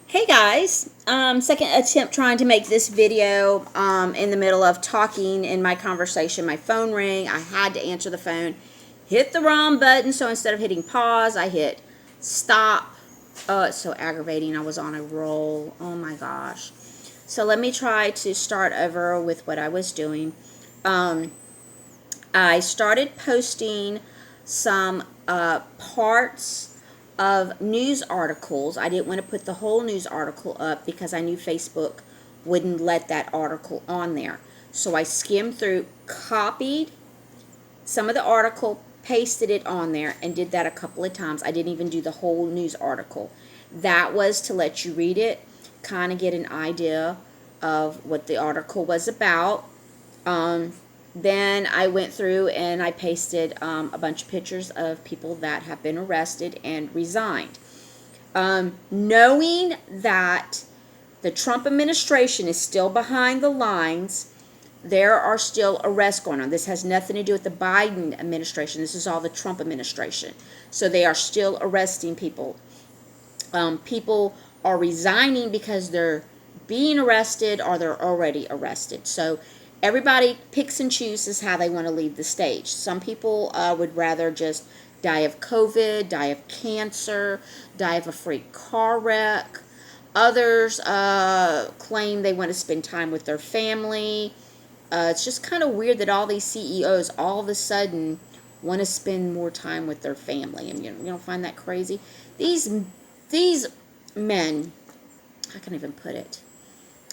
Hey guys, second attempt trying to make this video in the middle of talking in my conversation. My phone rang. I had to answer the phone. Hit the wrong button, so instead of hitting pause, I hit stop. Oh, it's so aggravating. I was on a roll. Oh my gosh. So let me try to start over with what I was doing. Um, I started posting some parts of news articles. I didn't want to put the whole news article up because I knew Facebook wouldn't let that article on there. So I skimmed through, copied some of the article, pasted it on there, and did that a couple of times. I didn't even do the whole news article. That was to let you read it, kind of get an idea of what the article was about. Um, then I went through and I pasted a bunch of pictures of people that have been arrested and resigned. Knowing that the Trump administration is still behind the lines, there are still arrests going on. This has nothing to do with the Biden administration. This is all the Trump administration. So they are still arresting people. People are resigning because they're being arrested or they're already arrested. So everybody picks and chooses how they want to leave the stage. Some people would rather just die of COVID, die of cancer, die of a freak car wreck. Others claim they want to spend time with their family. It's just kind of weird that all these CEOs all of a sudden want to spend more time with their family. And you don't find that crazy? These men, I can't even put it.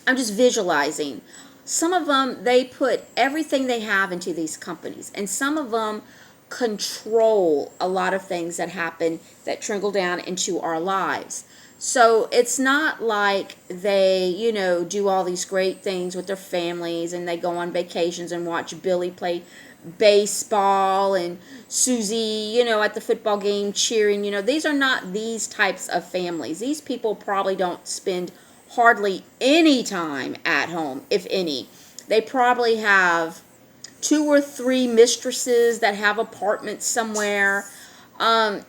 I'm just visualizing. Some of them, they put everything they have into these companies, and some of them control a lot of things that happen that trickle down into our lives. So it's not like they, do all these great things with their families and they go on vacations and watch Billy play baseball and Susie, at the football game cheering. These are not these types of families. These people probably don't spend hardly any time at home, if any. They probably have 2 or 3 mistresses that have apartments somewhere. A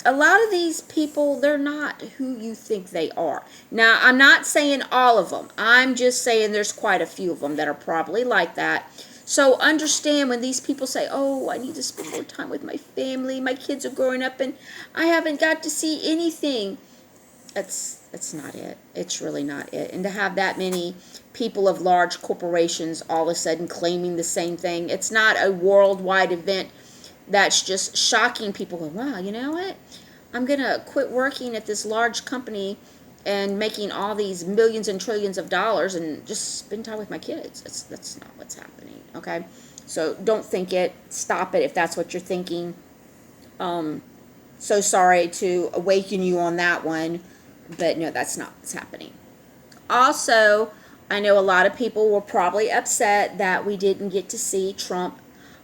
lot of these people, they're not who you think they are. Now, I'm not saying all of them. I'm just saying there's quite a few of them that are probably like that. So understand when these people say, oh, I need to spend more time with my family. My kids are growing up and I haven't got to see anything. That's not it. It's really not it. And to have that many people of large corporations all of a sudden claiming the same thing, it's not a worldwide event that's just shocking people. Wow, you know what? I'm going to quit working at this large company and making all these millions and trillions of dollars and just spend time with my kids. That's not what's happening, okay? So don't think it. Stop it if that's what you're thinking. So sorry to awaken you on that one, but no, that's not what's happening. Also, I know a lot of people were probably upset that we didn't get to see Trump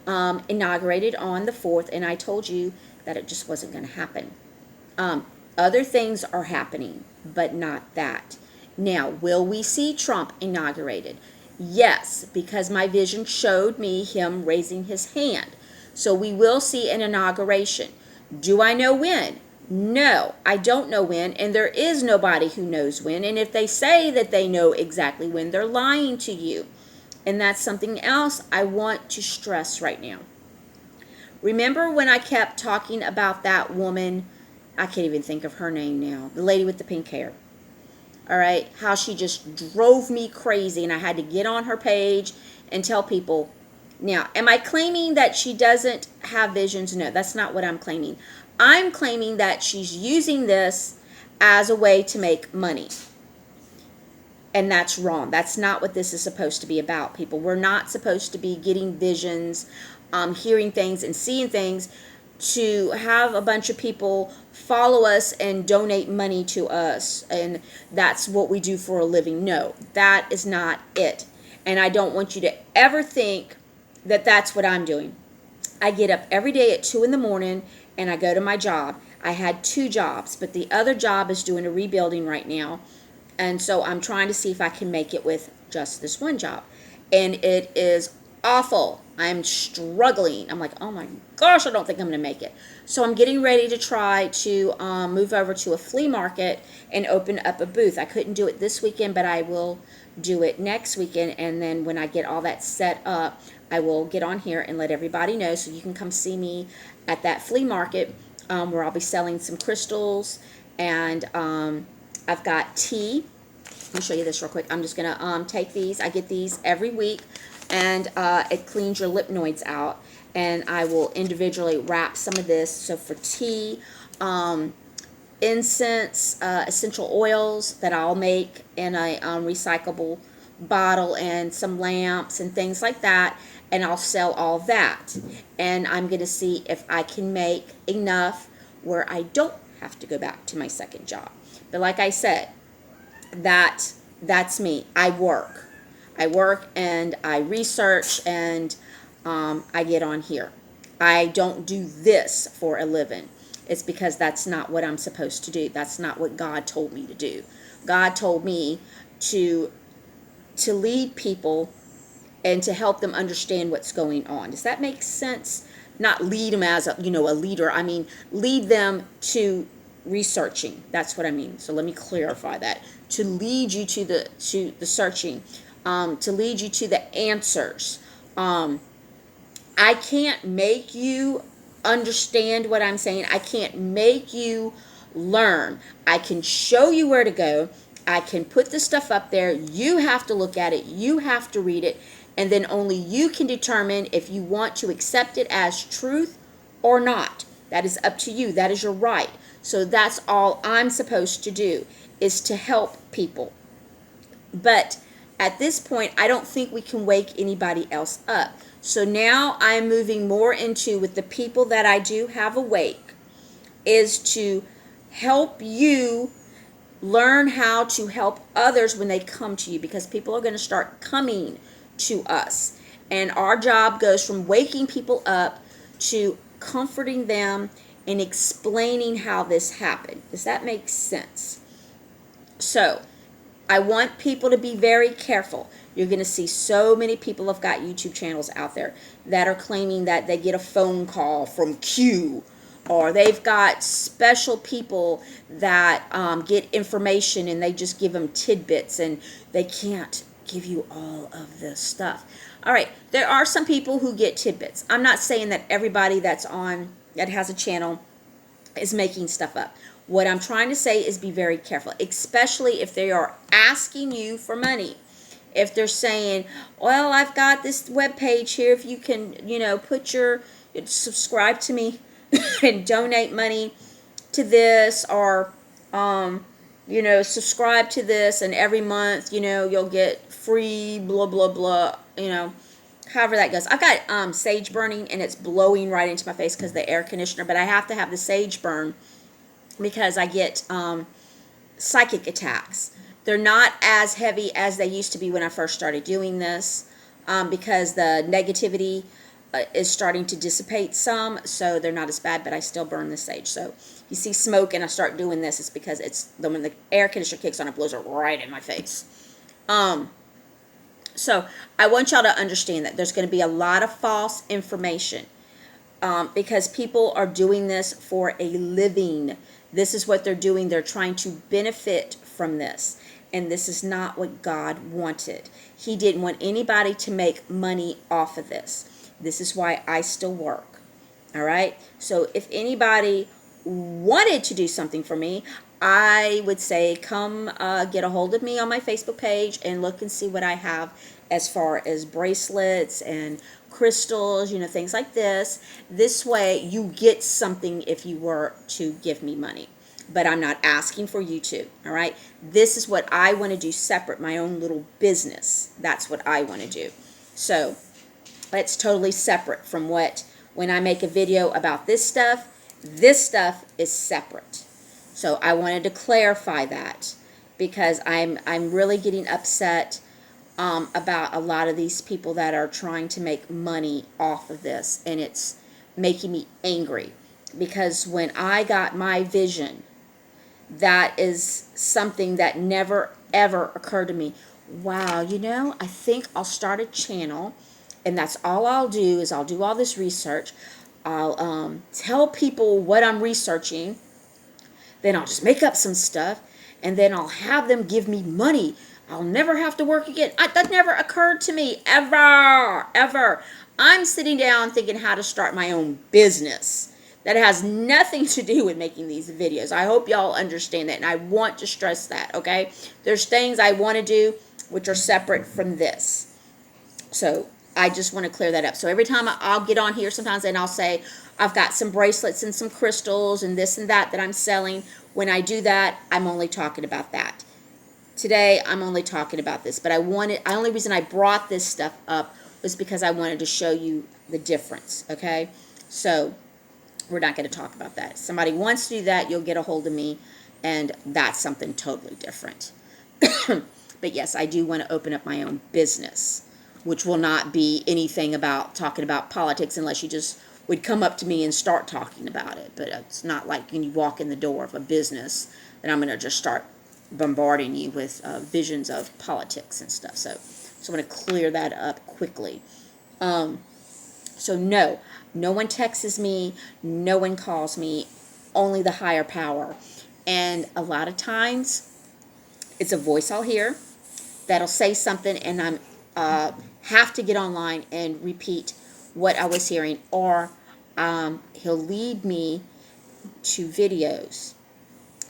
inaugurated on the 4th, and I told you that it just wasn't going to happen. Other things are happening, but not that. Now, will we see Trump inaugurated? Yes, because my vision showed me him raising his hand. So we will see an inauguration. Do I know when? No, I don't know when, and there is nobody who knows when. And if they say that they know exactly when, they're lying to you. And that's something else I want to stress right now. Remember when I kept talking about that woman? I can't even think of her name now. The lady with the pink hair. All right, how she just drove me crazy, and I had to get on her page and tell people. Now, am I claiming that she doesn't have visions? No, that's not what I'm claiming. I'm claiming that she's using this as a way to make money. And that's wrong. That's not what this is supposed to be about, people. We're not supposed to be getting visions, hearing things and seeing things to have a bunch of people follow us and donate money to us. And that's what we do for a living. No, that is not it. And I don't want you to ever think that that's what I'm doing. I get up every day at 2 in the morning and I go to my job. I had 2 jobs, but the other job is doing a rebuilding right now. And so I'm trying to see if I can make it with just this one job. And it is awful. I'm struggling. I'm like, oh my gosh, I don't think I'm going to make it. So I'm getting ready to try to move over to a flea market and open up a booth. I couldn't do it this weekend, but I will do it next weekend. And then when I get all that set up, I will get on here and let everybody know so you can come see me at that flea market where I'll be selling some crystals. And I've got tea. Let me show you this real quick. I'm just going to take these. I get these every week, and it cleans your lipnoids out. And I will individually wrap some of this. So for tea, incense, essential oils that I'll make in a recyclable bottle, and some lamps and things like that. And I'll sell all that. And I'm going to see if I can make enough where I don't have to go back to my second job. But like I said, that's me. I work and I research, and I get on here. I don't do this for a living. It's because that's not what I'm supposed to do. That's not what God told me to do. God told me to lead people and to help them understand what's going on. Does that make sense? Not lead them as a leader. I mean, lead them to researching. That's what I mean. So let me clarify that. To lead you to the searching, to lead you to the answers. I can't make you understand what I'm saying. I can't make you learn. I can show you where to go. I can put the stuff up there. You have to look at it. You have to read it. And then only you can determine if you want to accept it as truth or not. That is up to you. That is your right. So that's all I'm supposed to do, is to help people. But at this point, I don't think we can wake anybody else up. So now I'm moving more into, with the people that I do have awake, is to help you learn how to help others when they come to you, because people are going to start coming to us. And our job goes from waking people up to comforting them and explaining how this happened. Does that make sense? So I want people to be very careful. You're going to see so many people have got YouTube channels out there that are claiming that they get a phone call from Q, or they've got special people that get information and they just give them tidbits, and they can't give you all of this stuff. All right, there are some people who get tidbits. I'm not saying that everybody that has a channel is making stuff up. What I'm trying to say is be very careful, especially if they are asking you for money. If they're saying, well, I've got this web page here, if you can, subscribe to me and donate money to this, or, subscribe to this, and every month, you'll get free blah, blah, blah, however that goes. I've got sage burning, and it's blowing right into my face because of the air conditioner, but I have to have the sage burn because I get psychic attacks. They're not as heavy as they used to be when I first started doing this, because the negativity is starting to dissipate some, so they're not as bad, but I still burn the sage. So you see smoke and I start doing this, it's because when the air conditioner kicks on, it blows it right in my face. So I want y'all to understand that there's going to be a lot of false information, because people are doing this for a living. This is what they're doing. They're trying to benefit from this. And this is not what God wanted. He didn't want anybody to make money off of this. This is why I still work. All right? So if anybody wanted to do something for me, I would say come get a hold of me on my Facebook page and look and see what I have as far as bracelets and crystals, things like this. This way you get something if you were to give me money. But I'm not asking for you to, all right? This is what I want to do separate, my own little business. That's what I want to do. So it's totally separate from when I make a video about this stuff is separate. So I wanted to clarify that, because I'm really getting upset about a lot of these people that are trying to make money off of this, and it's making me angry, because when I got my vision, that is something that never ever occurred to me. Wow, I think I'll start a channel And that's all I'll do is I'll do all this research. I'll tell people what I'm researching. Then I'll just make up some stuff. And then I'll have them give me money. I'll never have to work again. That never occurred to me, ever, ever. I'm sitting down thinking how to start my own business. That has nothing to do with making these videos. I hope y'all understand that, and I want to stress that, okay? There's things I want to do which are separate from this. So I just want to clear that up. So every time I'll get on here sometimes and I'll say, I've got some bracelets and some crystals and this and that I'm selling. When I do that, I'm only talking about that. Today, I'm only talking about this. But the only reason I brought this stuff up was because I wanted to show you the difference, okay? So we're not going to talk about that. If somebody wants to do that, you'll get a hold of me, and that's something totally different. But yes, I do want to open up my own business, which will not be anything about talking about politics unless you just would come up to me and start talking about it. But it's not like when you walk in the door of a business that I'm going to just start bombarding you with visions of politics and stuff. So I'm going to clear that up quickly. So no one texts me, no one calls me, only the higher power. And a lot of times, it's a voice I'll hear that'll say something, and I'm have to get online and repeat what I was hearing, or he'll lead me to videos,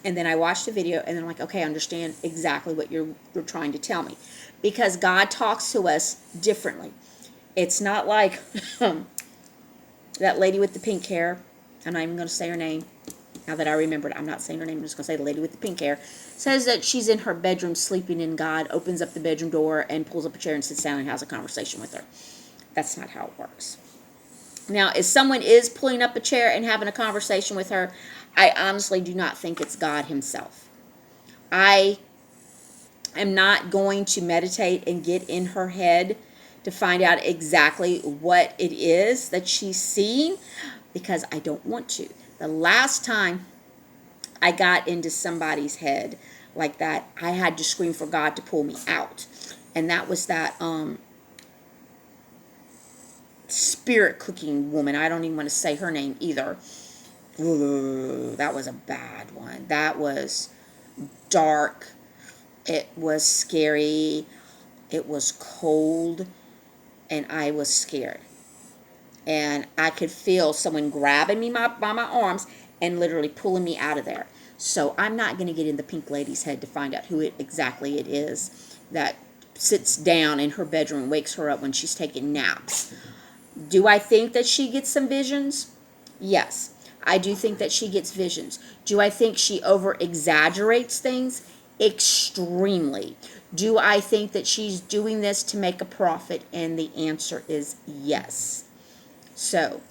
and then I watch the video, and then I'm like, okay, I understand exactly what you're trying to tell me, because God talks to us differently. It's not like that lady with the pink hair. I'm not even going to say her name. Now that I remembered, I'm not saying her name. I'm just going to say the lady with the pink hair. Says that she's in her bedroom sleeping, and God opens up the bedroom door and pulls up a chair and sits down and has a conversation with her. That's not how it works. Now, if someone is pulling up a chair and having a conversation with her, I honestly do not think it's God himself. I am not going to meditate and get in her head to find out exactly what it is that she's seeing, because I don't want to. The last time I got into somebody's head like that, I had to scream for God to pull me out. And that was that spirit cooking woman. I don't even want to say her name either. Ooh, that was a bad one. That was dark. It was scary. It was cold. And I was scared. And I could feel someone grabbing me by my arms and literally pulling me out of there. So I'm not going to get in the pink lady's head to find out who exactly it is that sits down in her bedroom and wakes her up when she's taking naps. Do I think that she gets some visions? Yes, I do think that she gets visions. Do I think she over-exaggerates things? Extremely. Do I think that she's doing this to make a profit? And the answer is yes. So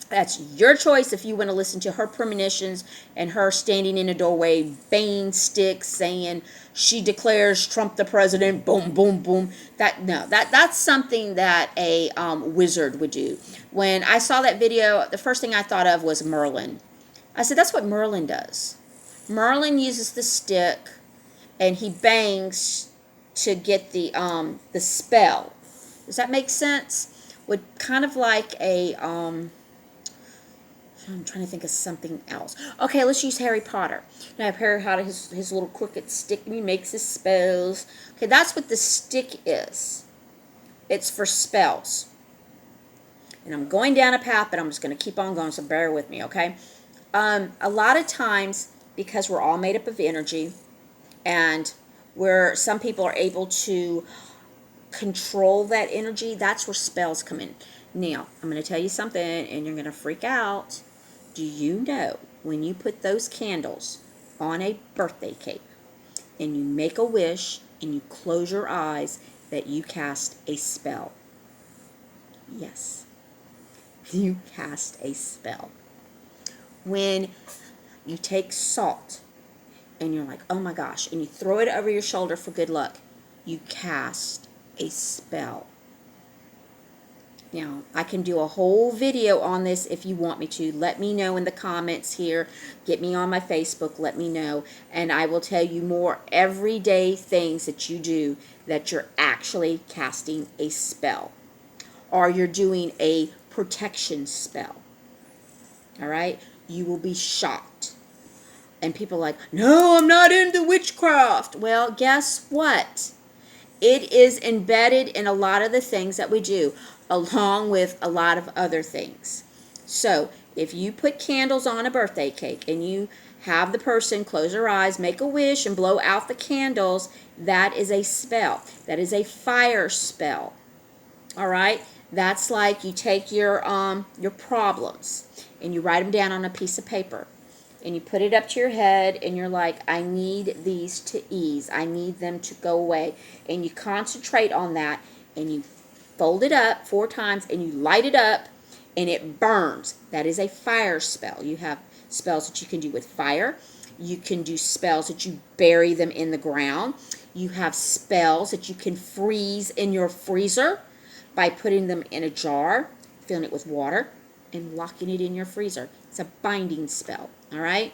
that's your choice if you want to listen to her premonitions and her standing in a doorway, banging sticks, saying she declares Trump the president, boom, boom, boom. That's something that a wizard would do. When I saw that video, the first thing I thought of was Merlin. I said, that's what Merlin does. Merlin uses the stick and he bangs to get the spell. Does that make sense? Would kind of like a I'm trying to think of something else. Okay, let's use Harry Potter. Now, Harry Potter, his little crooked stick, and he makes his spells. Okay, that's what the stick is. It's for spells. And I'm going down a path, but I'm just going to keep on going, so bear with me, okay? A lot of times, because we're all made up of energy, and where some people are able to control that energy, that's where spells come in. Now, I'm going to tell you something, and you're going to freak out. Do you know when you put those candles on a birthday cake and you make a wish and you close your eyes that you cast a spell? Yes, you cast a spell. When you take salt and you're like, oh my gosh, and you throw it over your shoulder for good luck, you cast a spell. Now, I can do a whole video on this if you want me to. Let me know in the comments here. Get me on my Facebook. Let me know. And I will tell you more everyday things that you do that you're actually casting a spell. or you're doing a protection spell. All right? You will be shocked. And people are like, no, I'm not into witchcraft. Well, guess what? It is embedded in a lot of the things that we do, along with a lot of other things. So, if you put candles on a birthday cake and you have the person close their eyes, make a wish, and blow out the candles, that is a spell. That is a fire spell. All right? That's like you take your problems and you write them down on a piece of paper. And you put it up to your head and you're like, I need these to ease. I need them to go away. And you concentrate on that and you fold it up 4 times and you light it up and it burns. That is a fire spell. You have spells that you can do with fire. You can do spells that you bury them in the ground. You have spells that you can freeze in your freezer by putting them in a jar, filling it with water, and locking it in your freezer. It's a binding spell, all right?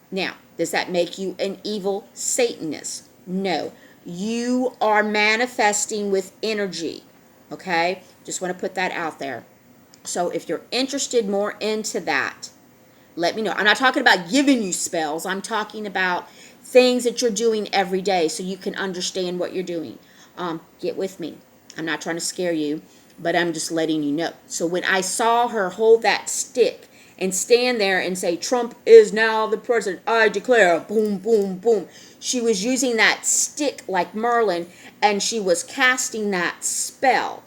Now, does that make you an evil Satanist? No. You are manifesting with energy, okay? Just want to put that out there. So if you're interested more into that, let me know. I'm not talking about giving you spells. I'm talking about things that you're doing every day so you can understand what you're doing. Get with me. I'm not trying to scare you, but I'm just letting you know. So when I saw her hold that stick and stand there and say, Trump is now the president, I declare, boom, boom, boom. She was using that stick like Merlin, and she was casting that spell.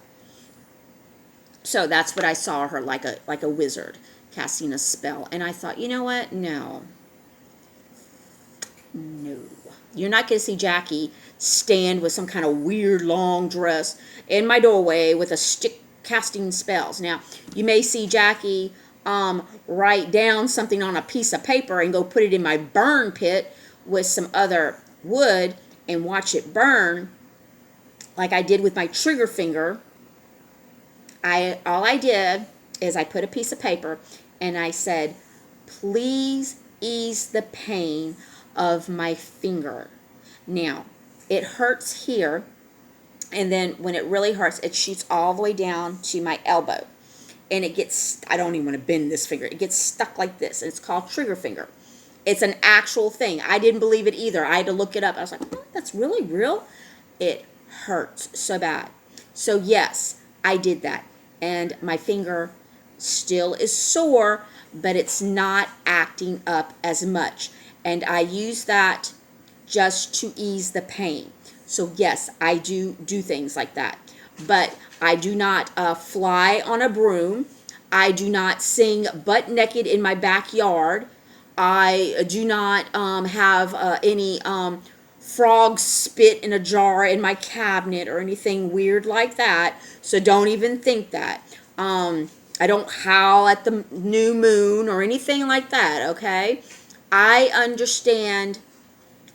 So that's what I saw her, like a wizard, casting a spell. And I thought, you know what? No. You're not going to see Jackie stand with some kind of weird long dress in my doorway with a stick casting spells. Now, you may see Jackie write down something on a piece of paper and go put it in my burn pit with some other wood and watch it burn like I did with my trigger finger. All I did is I put a piece of paper and I said, please ease the pain of my finger. Now, it hurts here, and then when it really hurts, it shoots all the way down to my elbow. And it gets, I don't even want to bend this finger, it gets stuck like this, and it's called trigger finger. It's an actual thing. I didn't believe it either. I had to look it up. I was like, oh, that's really real? It hurts so bad. So yes, I did that. And my finger still is sore, but it's not acting up as much. And I use that just to ease the pain. So yes, I do things like that. But I do not fly on a broom. I do not sing butt naked in my backyard. I do not have any frog spit in a jar in my cabinet or anything weird like that. So don't even think that. I don't howl at the new moon or anything like that, okay? I understand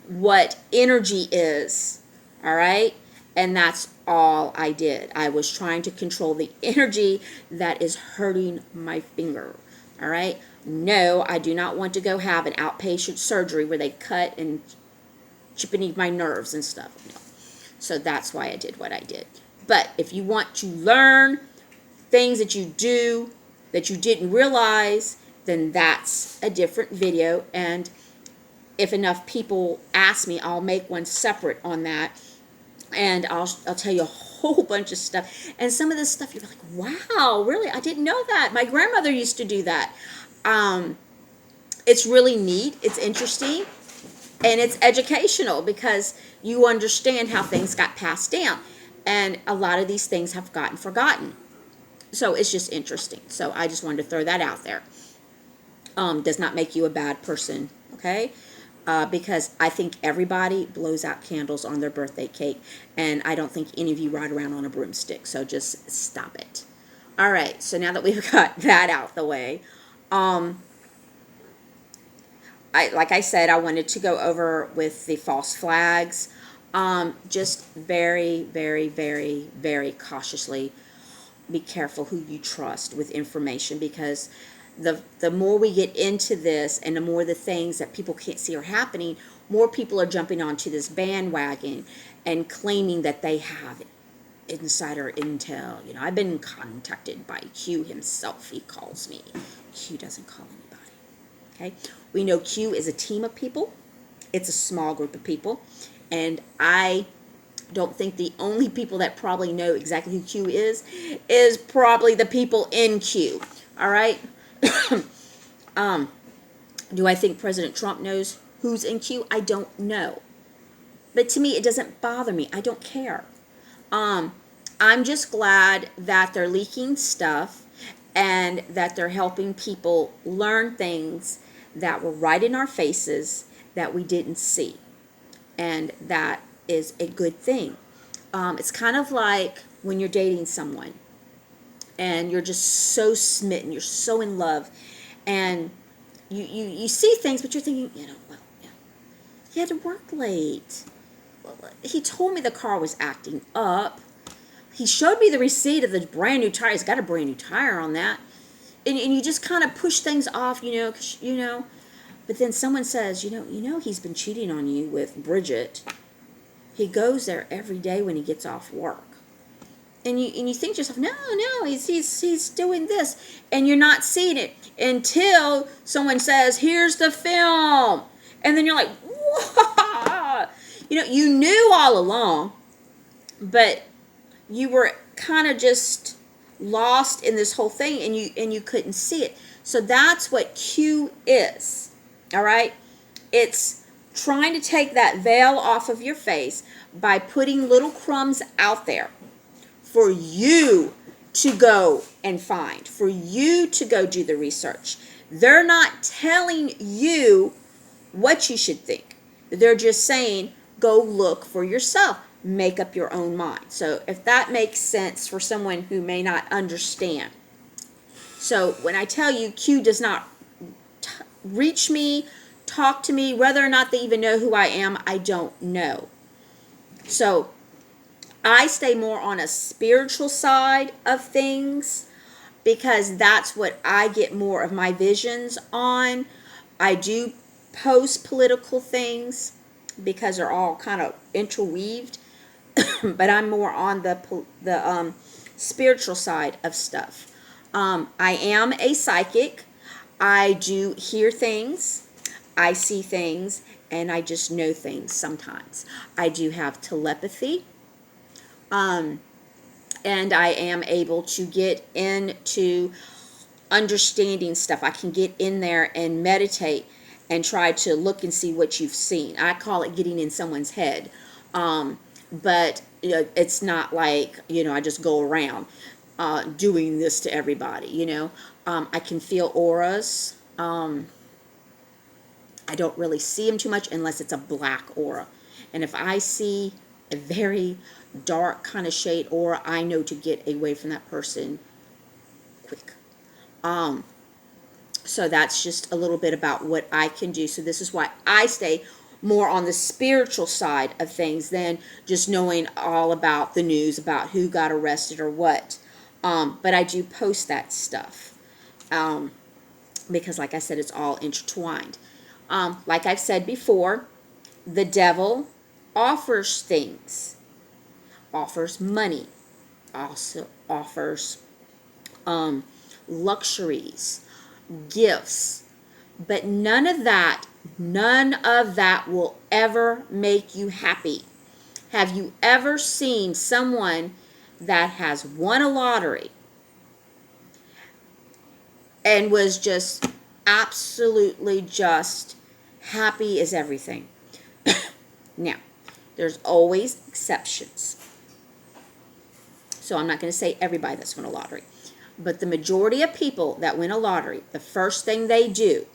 what energy is, all right? And that's all I did. I was trying to control the energy that is hurting my finger, all right? No, I do not want to go have an outpatient surgery where they cut and chip beneath my nerves and stuff. No. So that's why I did what I did. But if you want to learn things that you do that you didn't realize, then that's a different video. And if enough people ask me, I'll make one separate on that. And I'll tell you a whole bunch of stuff. And some of this stuff you're like, wow, really? I didn't know that. My grandmother used to do that. It's really neat. It's interesting. And it's educational because you understand how things got passed down. And a lot of these things have gotten forgotten. So it's just interesting. So I just wanted to throw that out there. Does not make you a bad person, okay? Because I think everybody blows out candles on their birthday cake. And I don't think any of you ride around on a broomstick. So just stop it. All right. So now that we've got that out the way, like I said, I wanted to go over with the false flags. Just very, very, very, very cautiously be careful who you trust with information, because the more we get into this and the more the things that people can't see are happening, more people are jumping onto this bandwagon and claiming that they have insider intel. I've been contacted by Q himself. He calls me. Q doesn't call anybody. Okay? We know Q is a team of people. It's a small group of people. And I don't think the only people that probably know exactly who Q is probably the people in Q. All right? Do I think President Trump knows who's in Q? I don't know. But to me, it doesn't bother me. I don't care. I'm just glad that they're leaking stuff and that they're helping people learn things that were right in our faces that we didn't see. And that is a good thing. It's kind of like when you're dating someone and you're just so smitten, you're so in love, and you see things, but you're thinking, well, yeah, he had to work late. Well, he told me the car was acting up. He showed me the receipt of the brand new tire. He's got a brand new tire on that. And you just kind of push things off, 'cause, But then someone says, he's been cheating on you with Bridget. He goes there every day when he gets off work. And you think to yourself, no, he's doing this. And you're not seeing it until someone says, here's the film. And then you're like, whoa. You knew all along, but you were kind of just lost in this whole thing, and you couldn't see it. So that's what Q is. All right? It's trying to take that veil off of your face by putting little crumbs out there for you to go and find, for you to go do the research. They're not telling you what you should think. They're just saying, go look for yourself. Make up your own mind. So if that makes sense for someone who may not understand. So when I tell you Q does not reach me, talk to me, whether or not they even know who I am, I don't know. So I stay more on a spiritual side of things because that's what I get more of my visions on. I do post political things because they're all kind of interweaved, but I'm more on the spiritual side of stuff. I am a psychic. I do hear things, I see things, and I just know things sometimes. I do have telepathy. And I am able to get into understanding stuff. I can get in there and meditate and try to look and see what you've seen. I call it getting in someone's head. But it's not like, I just go around doing this to everybody, I can feel auras. I don't really see them too much unless it's a black aura. And if I see a very dark kind of shade aura, I know to get away from that person quick. So that's just a little bit about what I can do. So this is why I stay more on the spiritual side of things than just knowing all about the news about who got arrested or what. But I do post that stuff because, like I said, it's all intertwined. Like I've said before, the devil offers things, offers money, also offers luxuries, gifts, but none of that will ever make you happy. Have you ever seen someone that has won a lottery and was just absolutely just happy as everything? Now, there's always exceptions. So I'm not going to say everybody that's won a lottery. But the majority of people that win a lottery, the first thing they do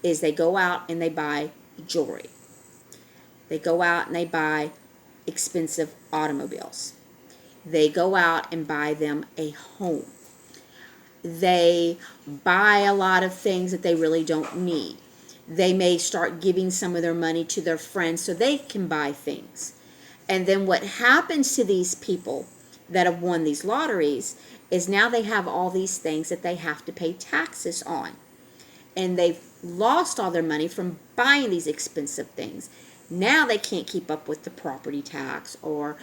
is they go out and they buy jewelry. They go out and they buy expensive automobiles. They go out and buy them a home. They buy a lot of things that they really don't need. They may start giving some of their money to their friends so they can buy things. And then what happens to these people that have won these lotteries is now they have all these things that they have to pay taxes on. And they've lost all their money from buying these expensive things. Now they can't keep up with the property tax or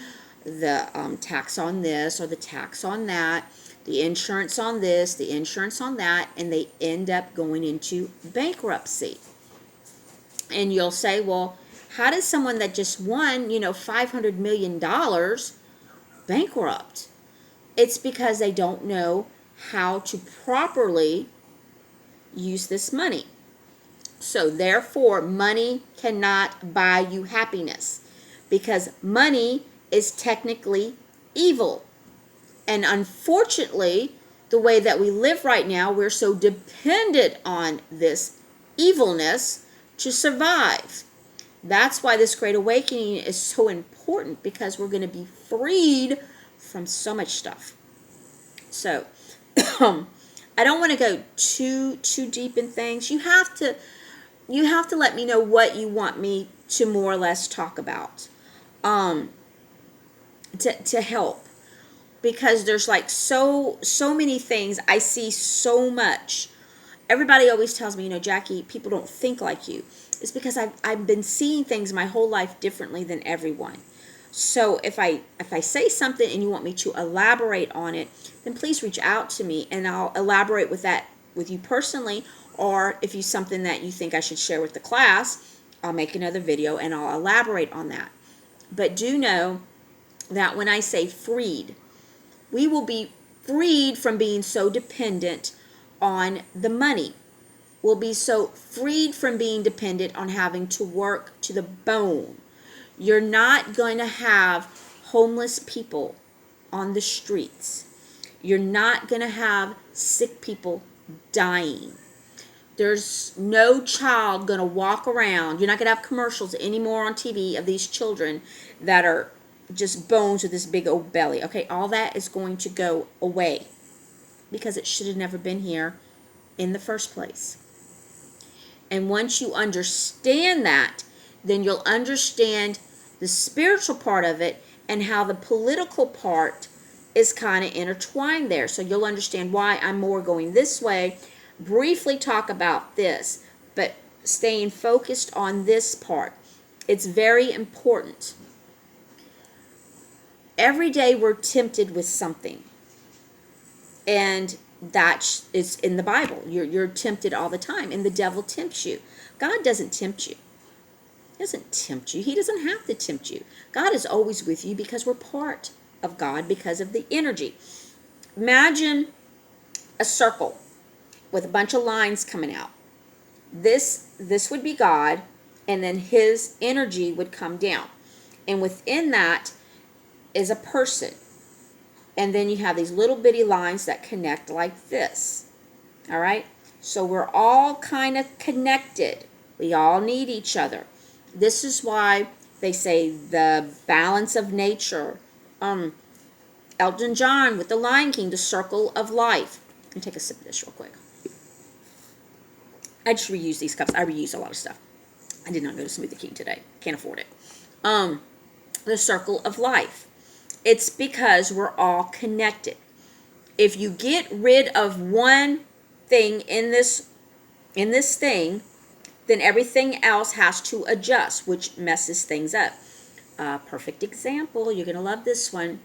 the tax on this or the tax on that, the insurance on this, the insurance on that, and they end up going into bankruptcy. And you'll say, well, how does someone that just won, $500 million bankrupt? It's because they don't know how to properly use this money. So therefore, money cannot buy you happiness, because money is technically evil. And unfortunately, the way that we live right now, we're so dependent on this evilness to survive. That's why this Great Awakening is so important, because we're going to be freed from so much stuff. So, I don't want to go too deep in things. You have to let me know what you want me to more or less talk about, to help, because there's like so many things. I see so much. Everybody always tells me, Jackie, people don't think like you. It's because I've been seeing things my whole life differently than everyone. So if I say something and you want me to elaborate on it, then please reach out to me and I'll elaborate with you personally. Or if it's something that you think I should share with the class, I'll make another video and I'll elaborate on that. But do know that when I say freed, we will be freed from being so dependent on the money. We'll be so freed from being dependent on having to work to the bone. You're not going to have homeless people on the streets. You're not going to have sick people dying. There's no child going to walk around. You're not going to have commercials anymore on TV of these children that are just bones with this big old belly. Okay, all that is going to go away, because it should have never been here in the first place. And once you understand that, then you'll understand the spiritual part of it and how the political part is kind of intertwined there. So you'll understand why I'm more going this way. Briefly talk about this, but staying focused on this part. It's very important. Every day we're tempted with something. And that is in the Bible. You're tempted all the time, and the devil tempts you. God doesn't tempt you. He doesn't tempt you. He doesn't have to tempt you. God is always with you because we're part of God, because of the energy. Imagine a circle with a bunch of lines coming out. This would be God, and then his energy would come down. And within that is a person. And then you have these little bitty lines that connect like this. All right? So we're all kind of connected. We all need each other. This is why they say the balance of nature. Elton John with The Lion King, the circle of life. Let me take a sip of this real quick. I just reuse these cups. I reuse a lot of stuff. I did not go to Smoothie King today. Can't afford it. The circle of life. It's because we're all connected. If you get rid of one thing in this thing, then everything else has to adjust, which messes things up. Perfect example. You're going to love this one.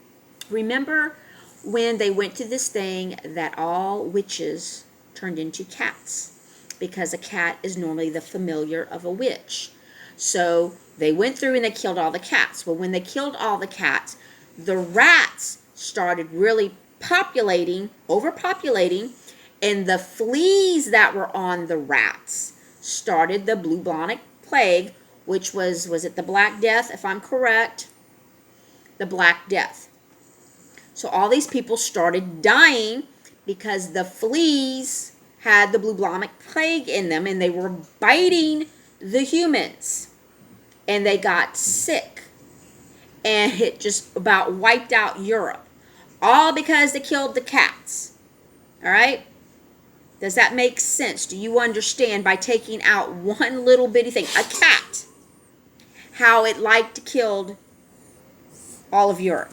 Remember when they went to this thing that all witches turned into cats? Because a cat is normally the familiar of a witch. So they went through and they killed all the cats. Well, when they killed all the cats, the rats started really overpopulating, and the fleas that were on the rats started the bubonic plague, which was it the Black Death, if I'm correct? The Black Death. So all these people started dying because the fleas had the bubonic plague in them, and they were biting the humans, and they got sick. And it just about wiped out Europe. All because they killed the cats. All right? Does that make sense? Do you understand, by taking out one little bitty thing, a cat, how it killed all of Europe?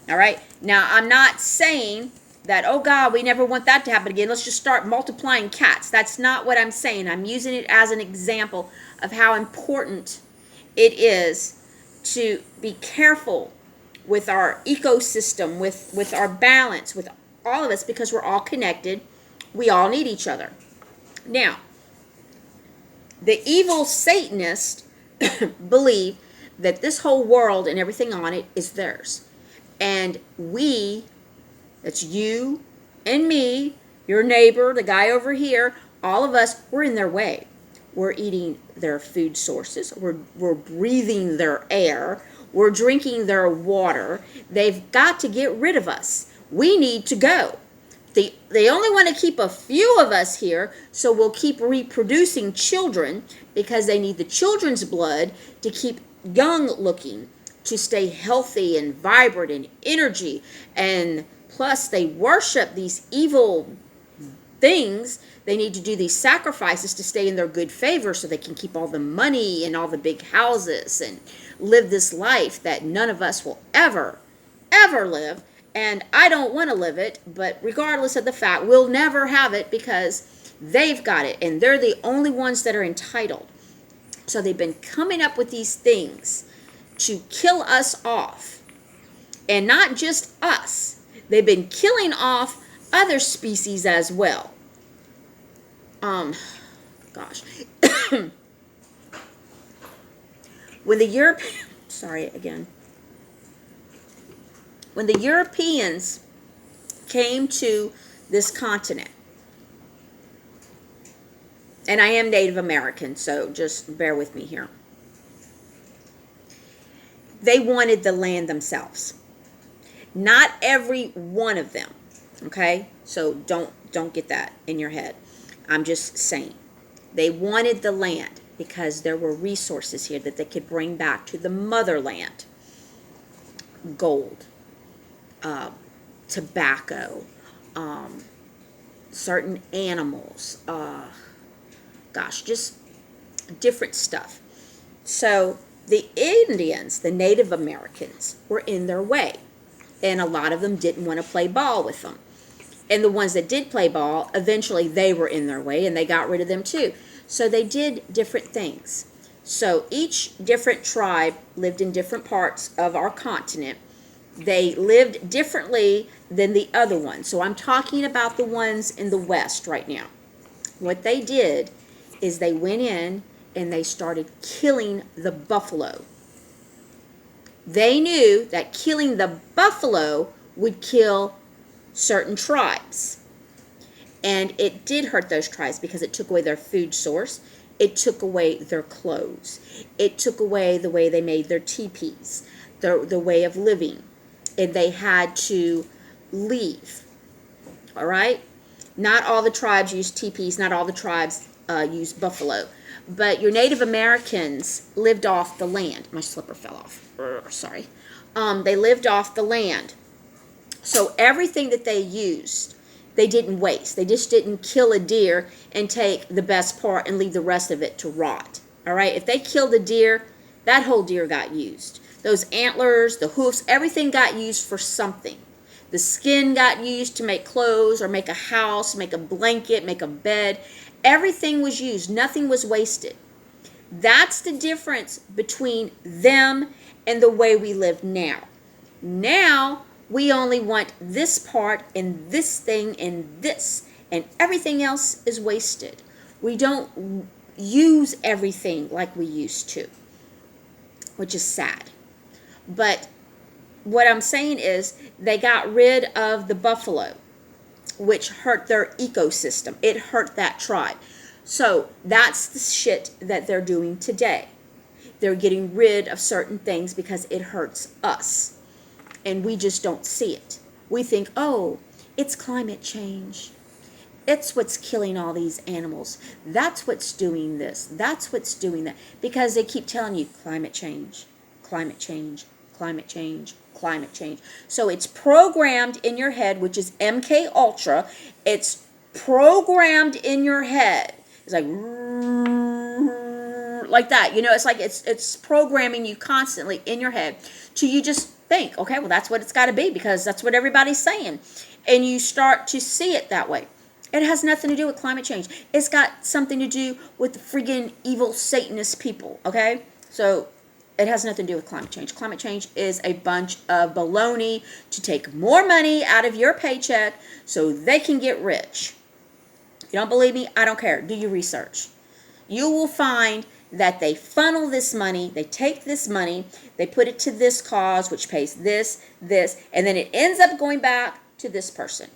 All right? Now, I'm not saying that, oh God, we never want that to happen again. Let's just start multiplying cats. That's not what I'm saying. I'm using it as an example of how important it is to be careful with our ecosystem, with our balance, with all of us, because we're all connected. We all need each other. Now, the evil Satanists believe that this whole world and everything on it is theirs. And we, that's you and me, your neighbor, the guy over here, all of us, we're in their way. We're eating their food sources. We're breathing their air. We're drinking their water. They've got to get rid of us. We need to go. They only want to keep a few of us here, so we'll keep reproducing children because they need the children's blood to keep young looking, to stay healthy and vibrant and energy. And plus, they worship these evil things. They need to do these sacrifices to stay in their good favor so they can keep all the money and all the big houses and live this life that none of us will ever live. And I don't want to live it, but regardless of the fact, we'll never have it because they've got it, and they're the only ones that are entitled. So they've been coming up with these things to kill us off. And not just us. They've been killing off other species as well. Gosh. When the When the Europeans came to this continent, and I am Native American, so just bear with me here. They wanted the land themselves. Not every one of them, okay? So don't get that in your head. I'm just saying. They wanted the land because there were resources here that they could bring back to the motherland. Gold. Tobacco, certain animals, just different stuff. So the Indians, the Native Americans, were in their way, and a lot of them didn't want to play ball with them. And the ones that did play ball, eventually they were in their way, and they got rid of them too. So they did different things. So each different tribe lived in different parts of our continent. They lived differently than the other ones. So I'm talking about the ones in the West right now. What they did is they went in and they started killing the buffalo. They knew that killing the buffalo would kill certain tribes. And it did hurt those tribes because it took away their food source. It took away their clothes. It took away the way they made their teepees, the way of living. And they had to leave. All right? Not all the tribes use teepees. Not all the tribes use buffalo. But your Native Americans lived off the land. My slipper fell off. Sorry. They lived off the land. So everything that they used, they didn't waste. They just didn't kill a deer and take the best part and leave the rest of it to rot. All right? If they killed a deer, that whole deer got used. Those antlers, the hoofs, everything got used for something. The skin got used to make clothes or make a house, make a blanket, make a bed. Everything was used. Nothing was wasted. That's the difference between them and the way we live now. Now, we only want this part and this thing and this, and everything else is wasted. We don't use everything like we used to, which is sad. But what I'm saying is they got rid of the buffalo, which hurt their ecosystem. It hurt that tribe. So that's the shit that they're doing today. They're getting rid of certain things because it hurts us. And we just don't see it. We think, oh, it's climate change. It's what's killing all these animals. That's what's doing this. That's what's doing that. Because they keep telling you climate change, climate change, climate change, climate change. So it's programmed in your head, which is MK Ultra. It's programmed in your head. It's like that. You know, it's like it's programming you constantly in your head to you just think, okay, well, that's what it's got to be because that's what everybody's saying. And you start to see it that way. It has nothing to do with climate change. It's got something to do with the friggin' evil Satanist people, okay? So It has nothing to do with climate change. Climate change is a bunch of baloney to take more money out of your paycheck so they can get rich. You don't believe me? I don't care. Do your research. You will find that they funnel this money, they take this money, they put it to this cause, which pays this, and then it ends up going back to this person.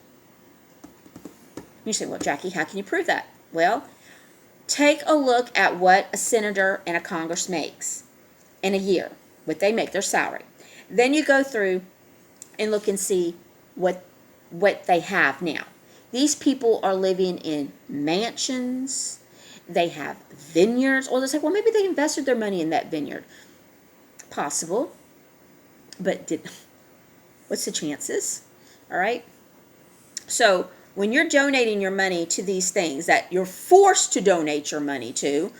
You say, well, Jackie, how can you prove that? Well, take a look at what a senator and a Congress makes in a year, what they make, their salary. Then you go through and look and see what they have now. These people are living in mansions. They have vineyards. Or they say, well, maybe they invested their money in that vineyard. Possible. But what's the chances? All right. So when you're donating your money to these things that you're forced to donate your money to,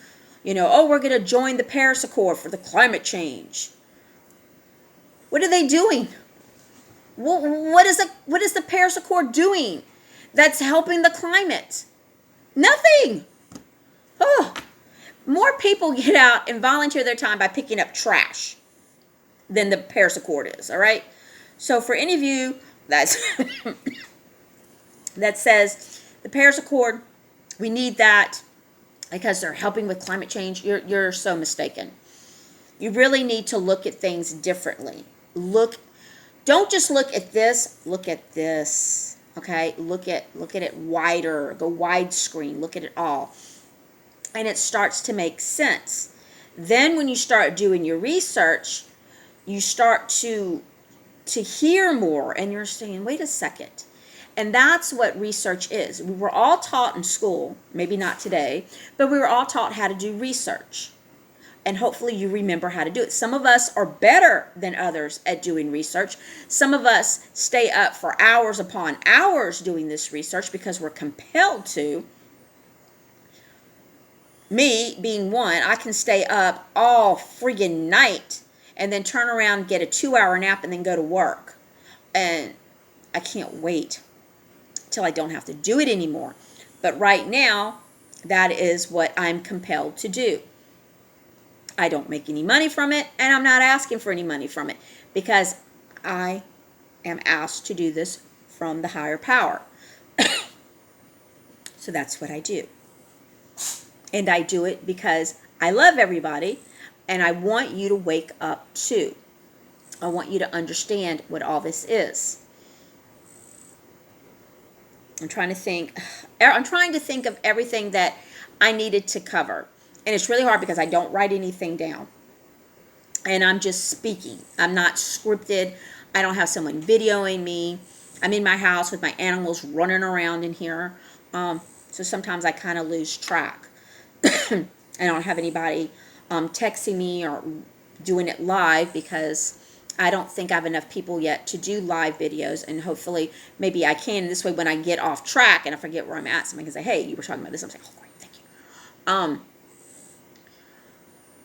oh, we're going to join the Paris Accord for the climate change. What are they doing? What is the Paris Accord doing that's helping the climate? Nothing. Oh, more people get out and volunteer their time by picking up trash than the Paris Accord is, all right? So for any of you that says the Paris Accord, we need that because they're helping with climate change, you're so mistaken. You really need to look at things differently. Don't just look at this, look at this. Okay? Look at it wider, go widescreen, look at it all. And it starts to make sense. Then when you start doing your research, you start to hear more and you're saying, wait a second. And that's what research is. We were all taught in school, maybe not today, but we were all taught how to do research. And hopefully you remember how to do it. Some of us are better than others at doing research. Some of us stay up for hours upon hours doing this research because we're compelled to. Me being one, I can stay up all friggin' night and then turn around, get a 2-hour nap, and then go to work. And I can't wait till I don't have to do it anymore. But right now, that is what I'm compelled to do. I don't make any money from it, and I'm not asking for any money from it because I am asked to do this from the higher power. So that's what I do. And I do it because I love everybody, and I want you to wake up too. I want you to understand what all this is. I'm trying to think of everything that I needed to cover. And it's really hard because I don't write anything down. And I'm just speaking. I'm not scripted. I don't have someone videoing me. I'm in my house with my animals running around in here. So sometimes I kind of lose track. I don't have anybody texting me or doing it live because I don't think I have enough people yet to do live videos, and hopefully maybe I can. This way when I get off track and I forget where I'm at, somebody can say, hey, you were talking about this. I'm saying, oh, great, thank you.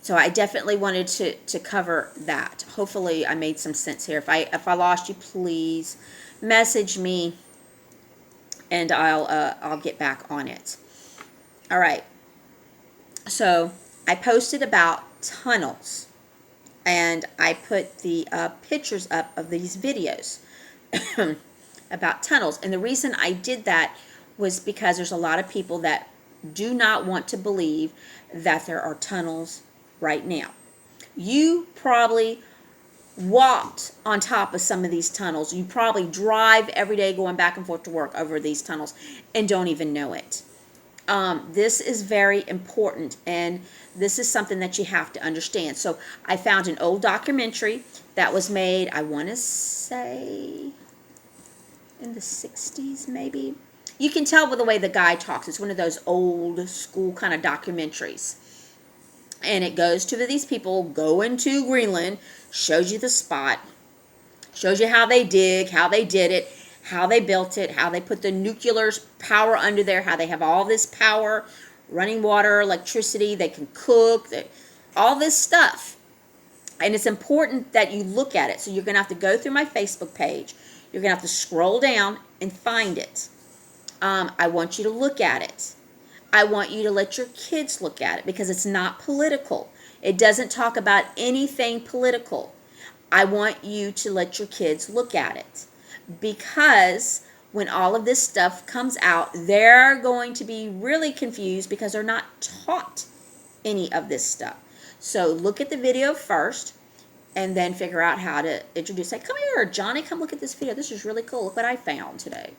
So I definitely wanted to cover that. Hopefully I made some sense here. If I lost you, please message me and I'll get back on it. All right. So I posted about tunnels, and I put the pictures up of these videos about tunnels. And the reason I did that was because there's a lot of people that do not want to believe that there are tunnels right now. You probably walked on top of some of these tunnels. You probably drive every day going back and forth to work over these tunnels and don't even know it. This is very important, and this is something that you have to understand. So I found an old documentary that was made, I want to say, in the 60s maybe. You can tell by the way the guy talks. It's one of those old school kind of documentaries. And it goes to these people going to Greenland, shows you the spot, shows you how they dig, how they did it, how they built it, how they put the nuclear power under there, how they have all this power, running water, electricity, they can cook, all this stuff. And it's important that you look at it. So you're going to have to go through my Facebook page. You're going to have to scroll down and find it. I want you to look at it. I want you to let your kids look at it because it's not political. It doesn't talk about anything political. I want you to let your kids look at it, because when all of this stuff comes out, they're going to be really confused because they're not taught any of this stuff. So look at the video first and then figure out how to introduce. Like, come here, Johnny, come look at this video. This is really cool. Look what I found today.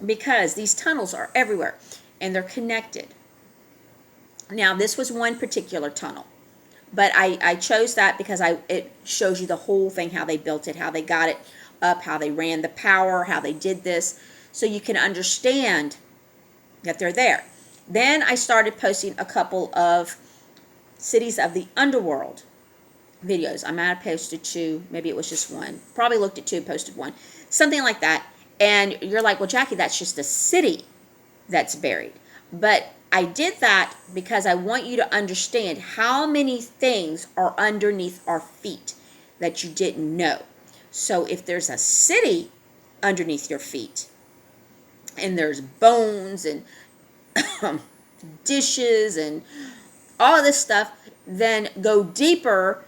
Because these tunnels are everywhere and they're connected. Now, this was one particular tunnel, but I chose that because it shows you the whole thing, how they built it, how they got it up, how they ran the power, how they did this, so you can understand that they're there. Then I started posting a couple of Cities of the Underworld videos. I might have posted 2, maybe it was just 1. Probably looked at 2, posted 1, something like that. And you're like, well, Jackie, that's just a city that's buried. But I did that because I want you to understand how many things are underneath our feet that you didn't know. So if there's a city underneath your feet, and there's bones and dishes and all of this stuff, then go deeper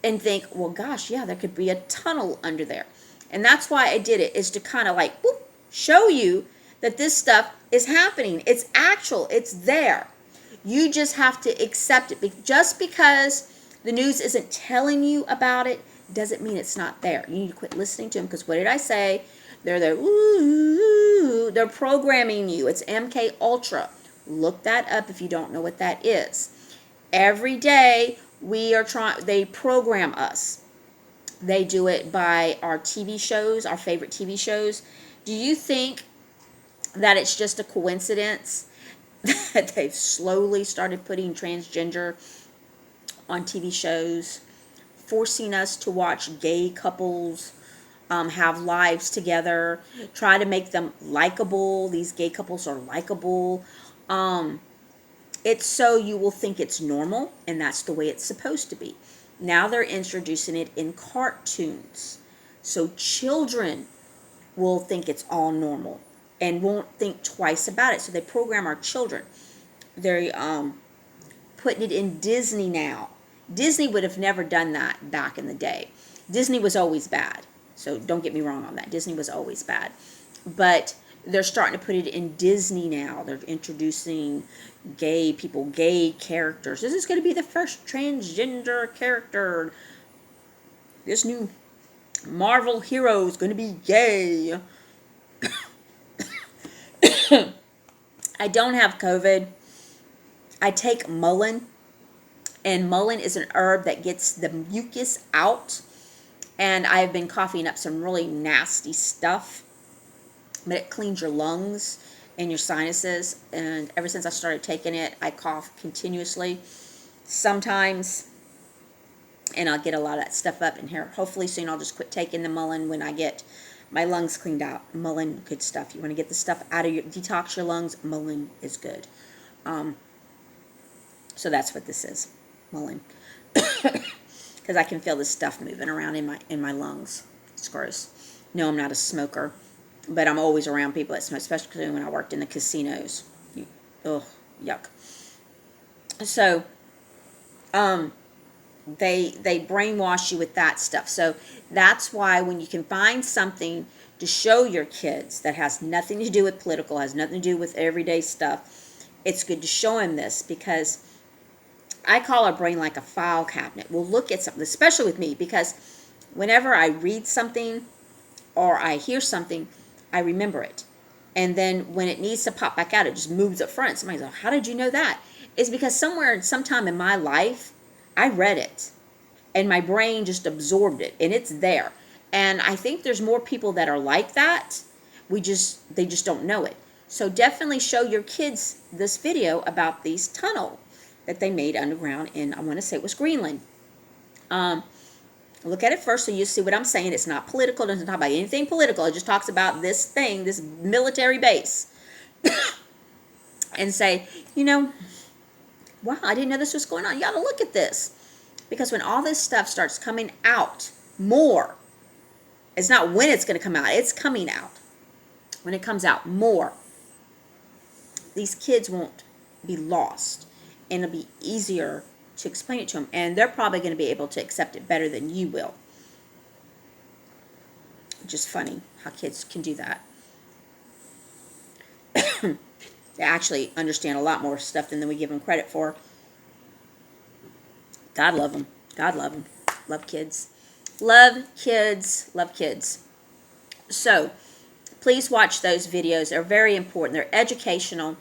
and think, well, gosh, yeah, there could be a tunnel under there. And that's why I did it, is to kind of like, whoop, show you that this stuff is happening. It's actual. It's there. You just have to accept it. Just because the news isn't telling you about it doesn't mean it's not there. You need to quit listening to them, because what did I say? They're there. Ooh, they're programming you. It's MK Ultra. Look that up if you don't know what that is. Every day they program us. They do it by our TV shows, our favorite TV shows. Do you think that it's just a coincidence that they've slowly started putting transgender on TV shows, forcing us to watch gay couples have lives together, try to make them likable? These gay couples are likable. It's so you will think it's normal, and that's the way it's supposed to be. Now they're introducing it in cartoons, so children will think it's all normal and won't think twice about it. So they program our children. They're putting it in Disney now. Disney would have never done that back in the day. Disney was always bad. So don't get me wrong on that. Disney was always bad. But they're starting to put it in Disney now. They're introducing gay people, gay characters. This is going to be the first transgender character. This new Marvel hero is going to be gay. I don't have COVID. I take mullein, and mullein is an herb that gets the mucus out, and I've been coughing up some really nasty stuff, but it cleans your lungs and your sinuses, and ever since I started taking it, I cough continuously sometimes, and I'll get a lot of that stuff up in here. Hopefully soon I'll just quit taking the mullein when I get my lungs cleaned out. Mullein, good stuff. You want to get the stuff out of detox your lungs, mullein is good. So that's what this is, mullein. Because I can feel this stuff moving around in my lungs. It's gross. No, I'm not a smoker, but I'm always around people that smoke, especially when I worked in the casinos. Ugh, yuck. So, they brainwash you with that stuff. So that's why when you can find something to show your kids that has nothing to do with political, has nothing to do with everyday stuff, it's good to show them this, because I call our brain like a file cabinet. We'll look at something, especially with me, because whenever I read something or I hear something, I remember it. And then when it needs to pop back out, it just moves up front. Somebody's like, how did you know that? It's because somewhere, sometime in my life, I read it, and my brain just absorbed it, and it's there. And I think there's more people that are like that. They just don't know it. So definitely show your kids this video about these tunnel that they made underground in, I want to say it was Greenland. Look at it first so you see what I'm saying. It's not political. It doesn't talk about anything political. It just talks about this thing, this military base. And say, wow, I didn't know this was going on. You got to look at this. Because when all this stuff starts coming out more, it's not when it's going to come out. It's coming out. When it comes out more, these kids won't be lost. and it'll be easier to explain it to them. And they're probably going to be able to accept it better than you will. Just funny how kids can do that. They actually understand a lot more stuff than we give them credit for. God love them. God love them. Love kids. Love kids. Love kids. So, please watch those videos. They're very important. They're educational.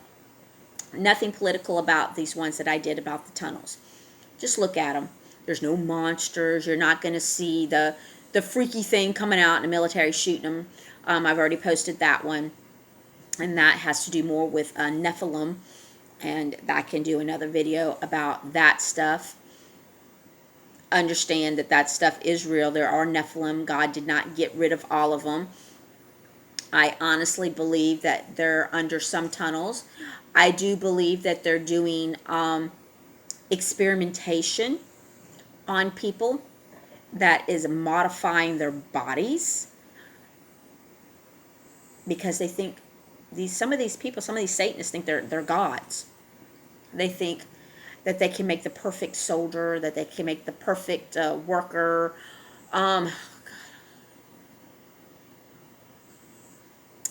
Nothing political about these ones that I did about the tunnels. Just look at them. There's no monsters. You're not going to see the freaky thing coming out in the military shooting them. I've already posted that one. And that has to do more with Nephilim. And I can do another video about that stuff. Understand that that stuff is real. There are Nephilim. God did not get rid of all of them. I honestly believe that they're under some tunnels. I do believe that they're doing experimentation on people that is modifying their bodies because they think some of these people, some of these Satanists think they're gods. They think that they can make the perfect soldier, that they can make the perfect worker.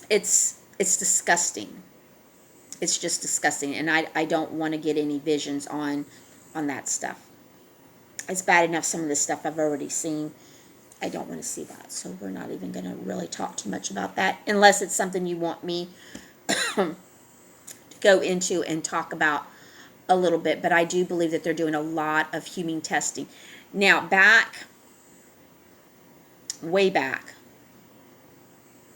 It's disgusting. It's just disgusting, and I don't want to get any visions on that stuff. It's bad enough some of the stuff I've already seen. I don't want to see that, so we're not even going to really talk too much about that, unless it's something you want me to go into and talk about a little bit. But I do believe that they're doing a lot of human testing. Now, way back,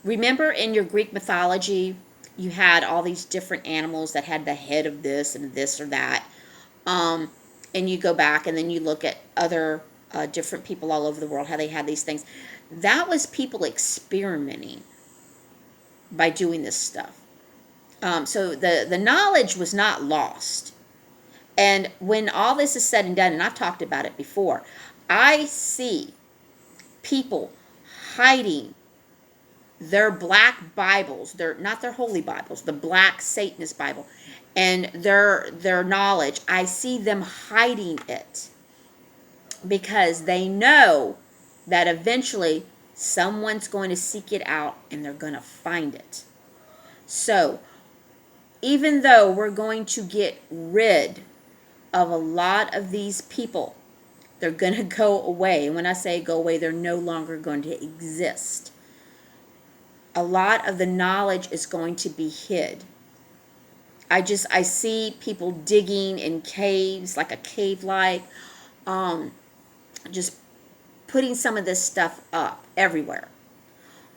remember in your Greek mythology, you had all these different animals that had the head of this and this or that. And you go back and then you look at other different people all over the world, how they had these things. That was people experimenting by doing this stuff. So the knowledge was not lost. And when all this is said and done, and I've talked about it before, I see people hiding their black Bibles, not their holy Bibles, the black Satanist Bible, and their knowledge. I see them hiding it because they know that eventually someone's going to seek it out and they're going to find it. So, even though we're going to get rid of a lot of these people, they're going to go away. And when I say go away, they're no longer going to exist. A lot of the knowledge is going to be hid. I see people digging in caves, like a cave-like, just putting some of this stuff up everywhere.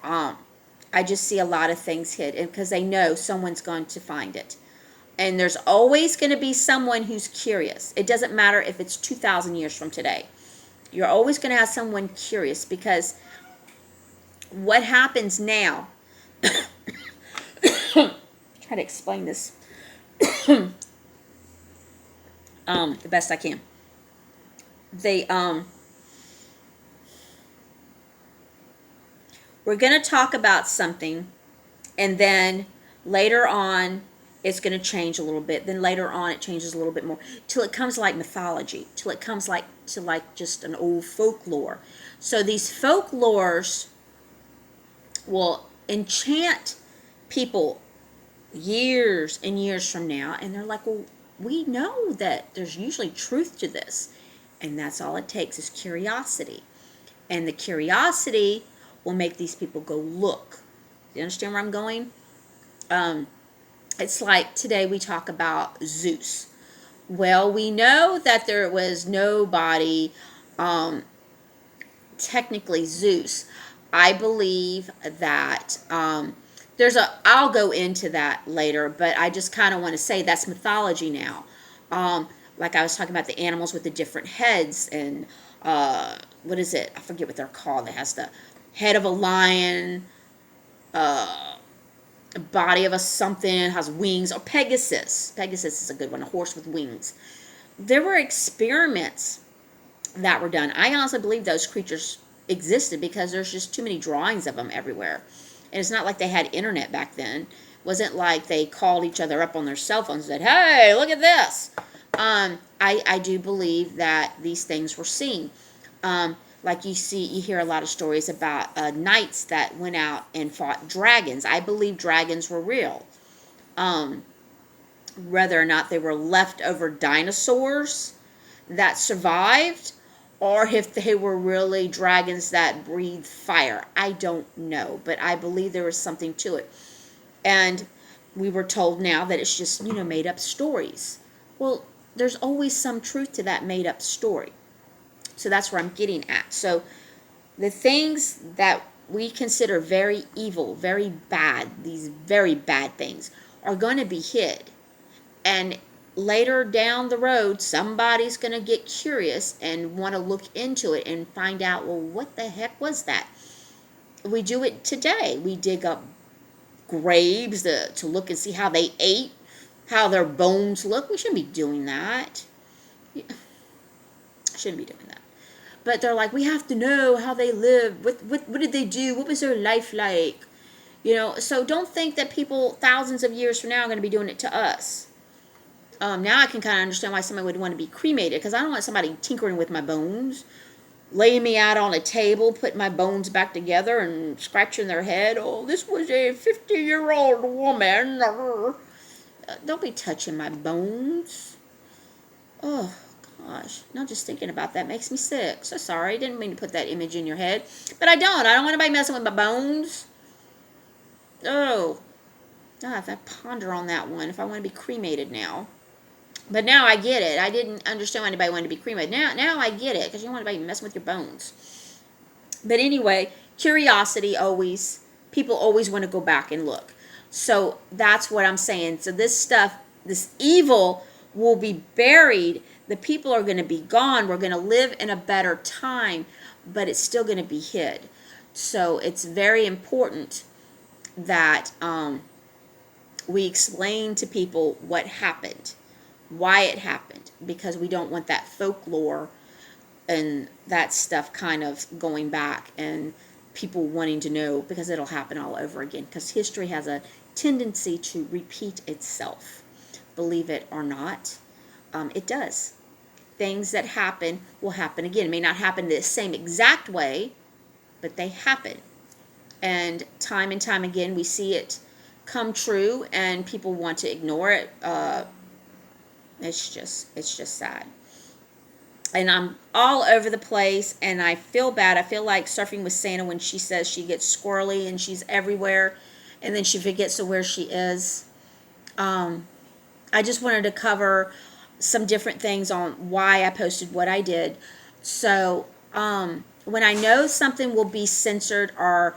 I just see a lot of things hid, and because they know someone's going to find it. And there's always going to be someone who's curious. It doesn't matter if it's 2,000 years from today. You're always going to have someone curious, because what happens now, try to explain this the best I can. We're going to talk about something, and then later on it's going to change a little bit. Then later on it changes a little bit more till it comes like mythology, till it comes like just an old folklore. So these folklores will enchant people years and years from now, and they're like, well, we know that there's usually truth to this, and that's all it takes is curiosity. And the curiosity will make these people go look. You understand where I'm going? It's like today we talk about Zeus. Well, we know that there was nobody technically Zeus. I believe that I'll go into that later, but I just kind of want to say that's mythology now. Like I was talking about the animals with the different heads, and what is it? I forget what they're called. It has the head of a lion, body of a something, has wings, or Pegasus. Pegasus is a good one, a horse with wings. There were experiments that were done. I honestly believe those creatures existed because there's just too many drawings of them everywhere. And it's not like they had internet back then. It wasn't like they called each other up on their cell phones and said, hey, look at this. I do believe that these things were seen. Like you hear a lot of stories about knights that went out and fought dragons. I believe dragons were real. Um, Whether or not they were leftover dinosaurs that survived, or if they were really dragons that breathed fire, I don't know. But I believe there was something to it. And we were told now that it's just, made up stories. Well, there's always some truth to that made up story. So that's where I'm getting at. So the things that we consider very evil, very bad, these very bad things, are going to be hid. And later down the road, somebody's going to get curious and want to look into it and find out, well, what the heck was that? We do it today. We dig up graves to look and see how they ate, how their bones look. We shouldn't be doing that. Shouldn't be doing that. But they're like, we have to know how they lived. What did they do? What was their life like? So don't think that people thousands of years from now are going to be doing it to us. Now I can kind of understand why somebody would want to be cremated, because I don't want somebody tinkering with my bones, laying me out on a table, putting my bones back together and scratching their head. Oh, this was a 50-year-old woman. Don't be touching my bones. Oh, gosh. Now just thinking about that makes me sick. So sorry. Didn't mean to put that image in your head. But I don't. I don't want anybody messing with my bones. Oh. If I ponder on that one, if I want to be cremated now. But now I get it. I didn't understand why anybody wanted to be cremated. Now I get it, because you don't want anybody messing with your bones. But anyway, curiosity always, people always want to go back and look. So that's what I'm saying. So this stuff, this evil will be buried. The people are going to be gone. We're going to live in a better time, but it's still going to be hid. So it's very important that we explain to people what happened, why it happened, because we don't want that folklore and that stuff kind of going back and people wanting to know, because it'll happen all over again, because history has a tendency to repeat itself. Believe it or not, it does. Things that happen will happen again. It may not happen the same exact way, but they happen. And time again, we see it come true, and people want to ignore it. It's just sad. And I'm all over the place, and I feel bad. I feel like Surfing with Santa when she says she gets squirrely and she's everywhere, and then she forgets where she is. I just wanted to cover some different things on why I posted what I did. So when I know something will be censored or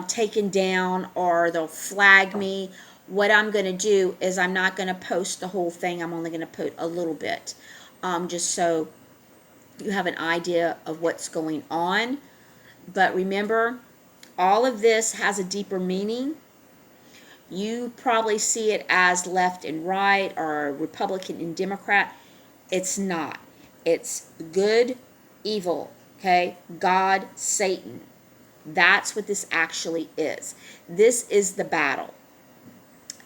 taken down, or they'll flag me, what I'm going to do is I'm not going to post the whole thing. I'm only going to put a little bit, just so you have an idea of what's going on. But remember, all of this has a deeper meaning. You probably see it as left and right, or Republican and Democrat. It's not. It's good, evil, okay? God, Satan. That's what this actually is. This is the battle.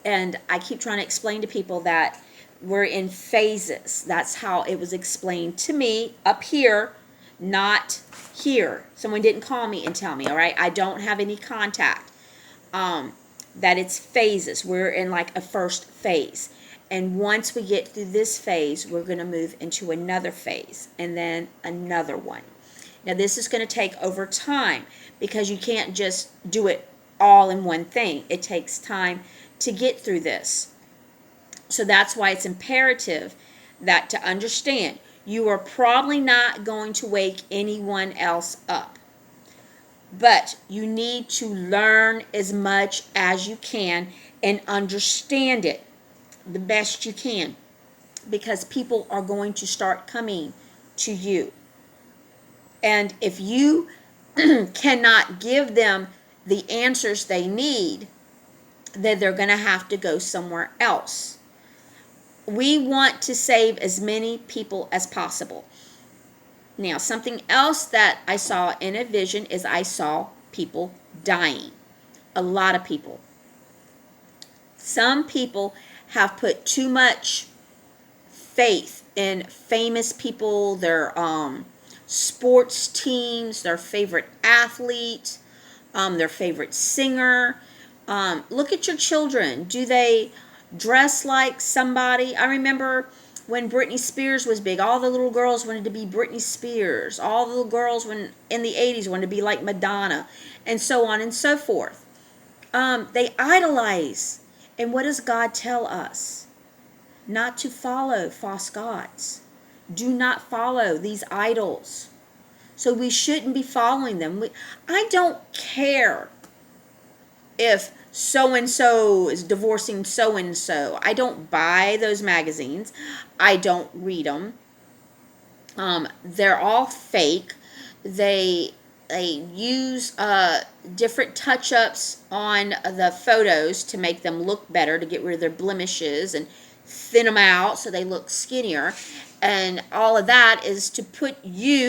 And I keep trying to explain to people that we're in phases. That's how it was explained to me up here, not here. Someone didn't call me and tell me, all right? I don't have any contact. That it's phases. We're in like a first phase. And once we get through this phase, we're going to move into another phase, and then another one. Now, this is going to take over time, because you can't just do it all in one thing. It takes time to get through this. So that's why it's imperative that to understand, you are probably not going to wake anyone else up. But you need to learn as much as you can and understand it the best you can, because people are going to start coming to you. And if you cannot give them the answers they need, then they're going to have to go somewhere else. We want to save as many people as possible. Now, something else that I saw in a vision is I saw people dying. A lot of people. Some people have put too much faith in famous people, their sports teams, their favorite athlete, their favorite singer. Look at your children. Do they dress like somebody? I remember when Britney Spears was big, all the little girls wanted to be Britney Spears. All the little girls in the 80s wanted to be like Madonna, and so on and so forth. They idolize. And what does God tell us? Not to follow false gods. Do not follow these idols. So we shouldn't be following them. I don't care if so-and-so is divorcing so-and-so. I don't buy those magazines. I don't read them. They're all fake. They use different touch-ups on the photos to make them look better, to get rid of their blemishes and thin them out so they look skinnier. And all of that is to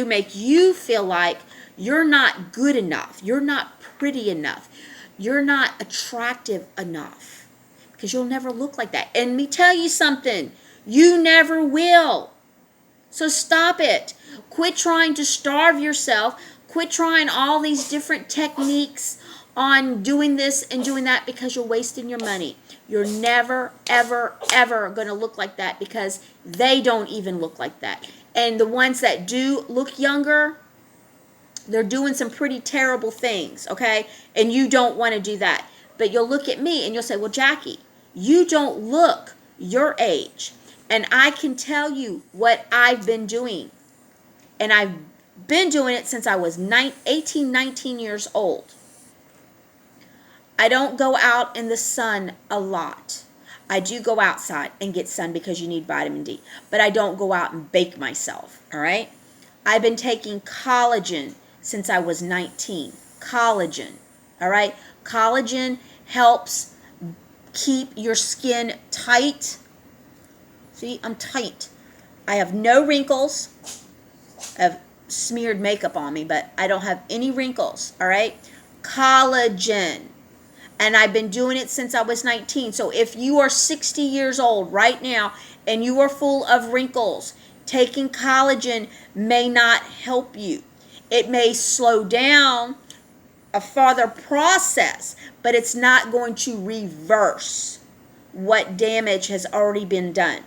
make you feel like you're not good enough. You're not pretty enough. You're not attractive enough. Because you'll never look like that. And let me tell you something. You never will. So stop it. Quit trying to starve yourself. Quit trying all these different techniques on doing this and doing that, because you're wasting your money. You're never, ever, ever going to look like that, because they don't even look like that. And the ones that do look younger, they're doing some pretty terrible things, okay? And you don't want to do that. But you'll look at me and you'll say, well, Jackie, you don't look your age. And I can tell you what I've been doing. And I've been doing it since I was 18, 19 years old. I don't go out in the sun a lot. I do go outside and get sun because you need vitamin D. But I don't go out and bake myself, all right? I've been taking collagen since I was 19. Collagen, all right? Collagen helps keep your skin tight. See, I'm tight. I have no wrinkles. I've smeared makeup on me, but I don't have any wrinkles, all right? Collagen. And I've been doing it since I was 19. So if you are 60 years old right now and you are full of wrinkles, taking collagen may not help you. It may slow down a further process, but it's not going to reverse what damage has already been done.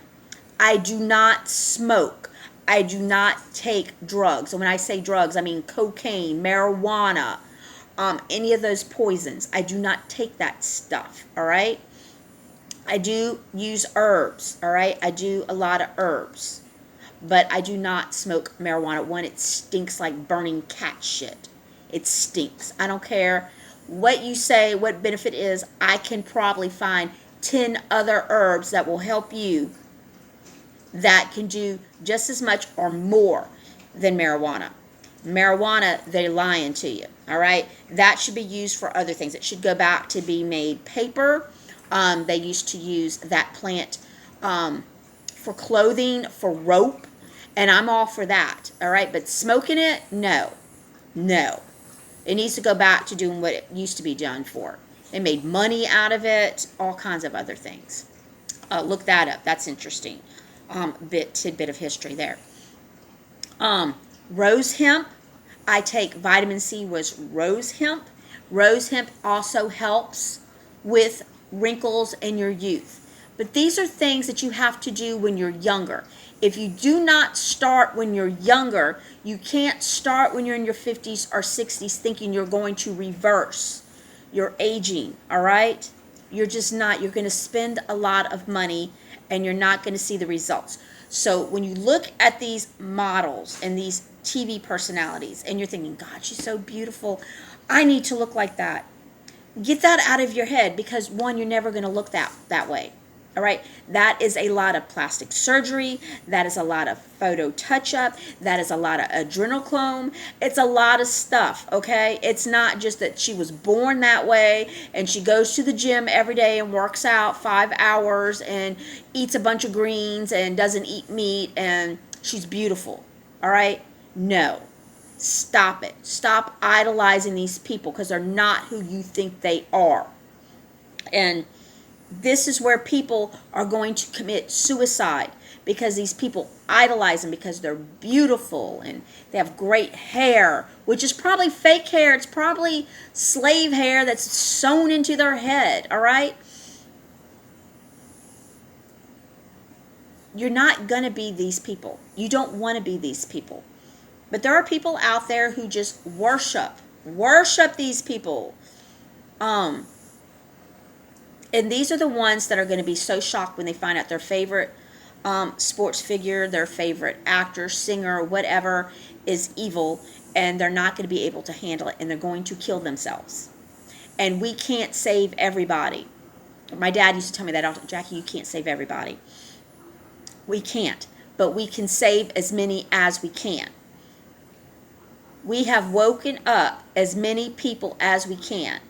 I do not smoke. I do not take drugs. And when I say drugs, I mean cocaine, marijuana, any of those poisons. I do not take that stuff, all right? I do use herbs, all right? I do a lot of herbs. But I do not smoke marijuana. One, it stinks like burning cat shit. It stinks. I don't care what you say, what benefit is. I can probably find 10 other herbs that will help you that can do just as much or more than marijuana. Marijuana, they're lying to you, all right? That should be used for other things. It should go back to be made paper. They used to use that plant for clothing, for rope, and I'm all for that, all right? But smoking it, no. It needs to go back to doing what it used to be done for. They made money out of it, all kinds of other things. Look that up. That's interesting. Tidbit of history there. Rose hemp. I take vitamin C with rose hemp. Rose hemp also helps with wrinkles in your youth. But these are things that you have to do when you're younger. If you do not start when you're younger, you can't start when you're in your 50s or 60s thinking you're going to reverse your aging, all right? You're just not. You're going to spend a lot of money and you're not going to see the results. So when you look at these models and these TV personalities and you're thinking, God, she's so beautiful, I need to look like that. Get that out of your head, because one, you're never going to look that way. All right, that is a lot of plastic surgery. That is a lot of photo touch-up. That is a lot of adrenochrome. It's a lot of stuff, okay? It's not just that she was born that way and she goes to the gym every day and works out 5 hours and eats a bunch of greens and doesn't eat meat and she's beautiful, all right? No. Stop it. Stop idolizing these people, because they're not who you think they are. And this is where people are going to commit suicide, because these people idolize them because they're beautiful and they have great hair, which is probably fake hair. It's probably slave hair that's sewn into their head, all right? You're not going to be these people. You don't want to be these people. But there are people out there who just worship these people. And these are the ones that are going to be so shocked when they find out their favorite sports figure, their favorite actor, singer, whatever is evil, and they're not going to be able to handle it, and they're going to kill themselves. And we can't save everybody. My dad used to tell me that often, Jackie, you can't save everybody. We can't, but we can save as many as we can. We have woken up as many people as we can.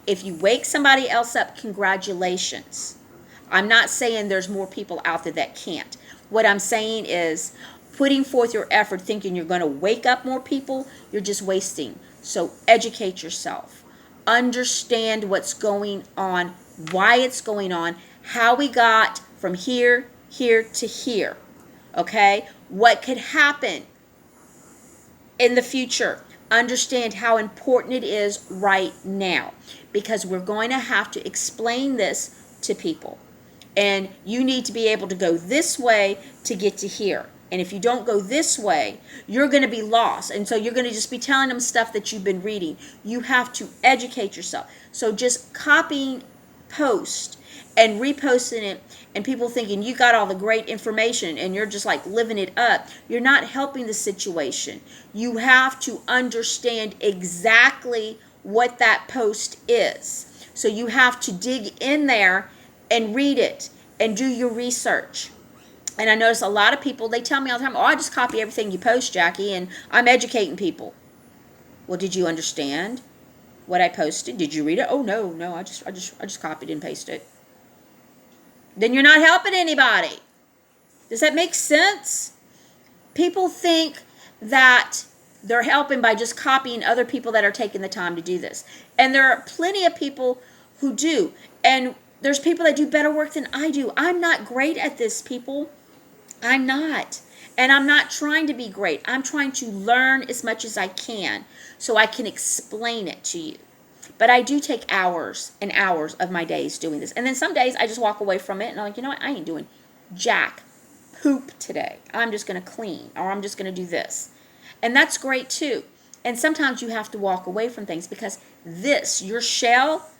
If you wake somebody else up, congratulations. I'm not saying there's more people out there that can't. What I'm saying is putting forth your effort thinking you're going to wake up more people, you're just wasting. So educate yourself. Understand what's going on, why it's going on, how we got from here to here. Okay? What could happen in the future. Understand how important it is right now, because we're going to have to explain this to people. And you need to be able to go this way to get to here. And if you don't go this way, you're going to be lost. And so you're going to just be telling them stuff that you've been reading. You have to educate yourself. So just copying post and reposting it and people thinking you got all the great information and you're just like living it up, you're not helping the situation. You have to understand exactly what that post is. So you have to dig in there and read it and do your research. And I notice a lot of people, they tell me all the time, oh, I just copy everything you post, Jackie, and I'm educating people. Well, did you understand what I posted? Did you read it? Oh, no, I just copied and pasted it. Then you're not helping anybody. Does that make sense? People think that they're helping by just copying other people that are taking the time to do this. And there are plenty of people who do. And there's people that do better work than I do. I'm not great at this, people. I'm not. And I'm not trying to be great. I'm trying to learn as much as I can so I can explain it to you. But I do take hours and hours of my days doing this. And then some days I just walk away from it and I'm like, you know what? I ain't doing jack poop today. I'm just going to clean, or I'm just going to do this. And that's great too. And sometimes you have to walk away from things because this, your shell,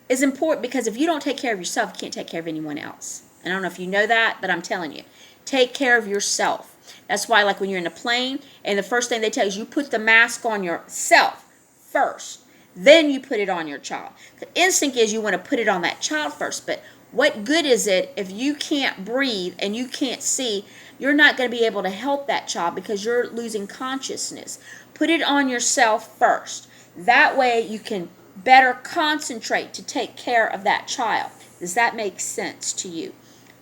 is important, because if you don't take care of yourself, you can't take care of anyone else. And I don't know if you know that, but I'm telling you, take care of yourself. That's why, like when you're in a plane and the first thing they tell you is you put the mask on yourself first. Then you put it on your child. The instinct is you want to put it on that child first. But what good is it if you can't breathe and you can't see? You're not going to be able to help that child because you're losing consciousness. Put it on yourself first. That way you can better concentrate to take care of that child. Does that make sense to you?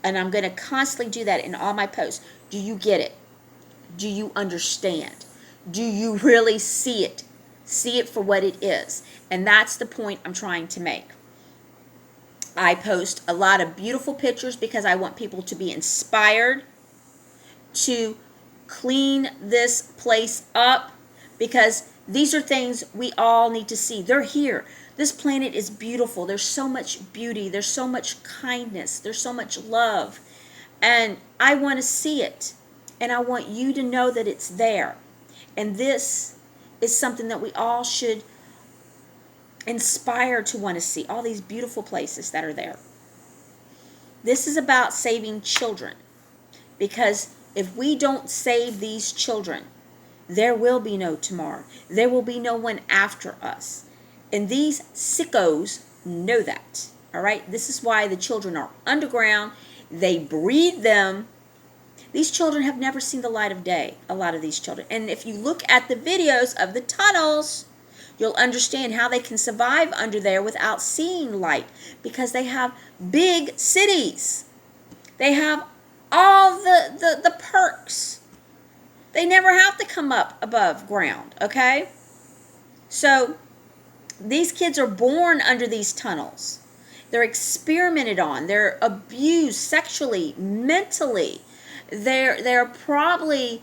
And I'm going to constantly do that in all my posts. Do you get it? Do you understand? Do you really see it? See it for what it is. And that's the point I'm trying to make. I post a lot of beautiful pictures because I want people to be inspired to clean this place up, because these are things we all need to see. They're here. This planet is beautiful. There's so much beauty. There's so much kindness. There's so much love. And I want to see it. And I want you to know that it's there. And this is something that we all should inspire to want to see. All these beautiful places that are there. This is about saving children. Because if we don't save these children, there will be no tomorrow. There will be no one after us. And these sickos know that. All right? This is why the children are underground. They breed them. These children have never seen the light of day, a lot of these children. And if you look at the videos of the tunnels, you'll understand how they can survive under there without seeing light, because they have big cities. They have all the perks. They never have to come up above ground, okay? So these kids are born under these tunnels. They're experimented on. They're abused sexually, mentally. They're probably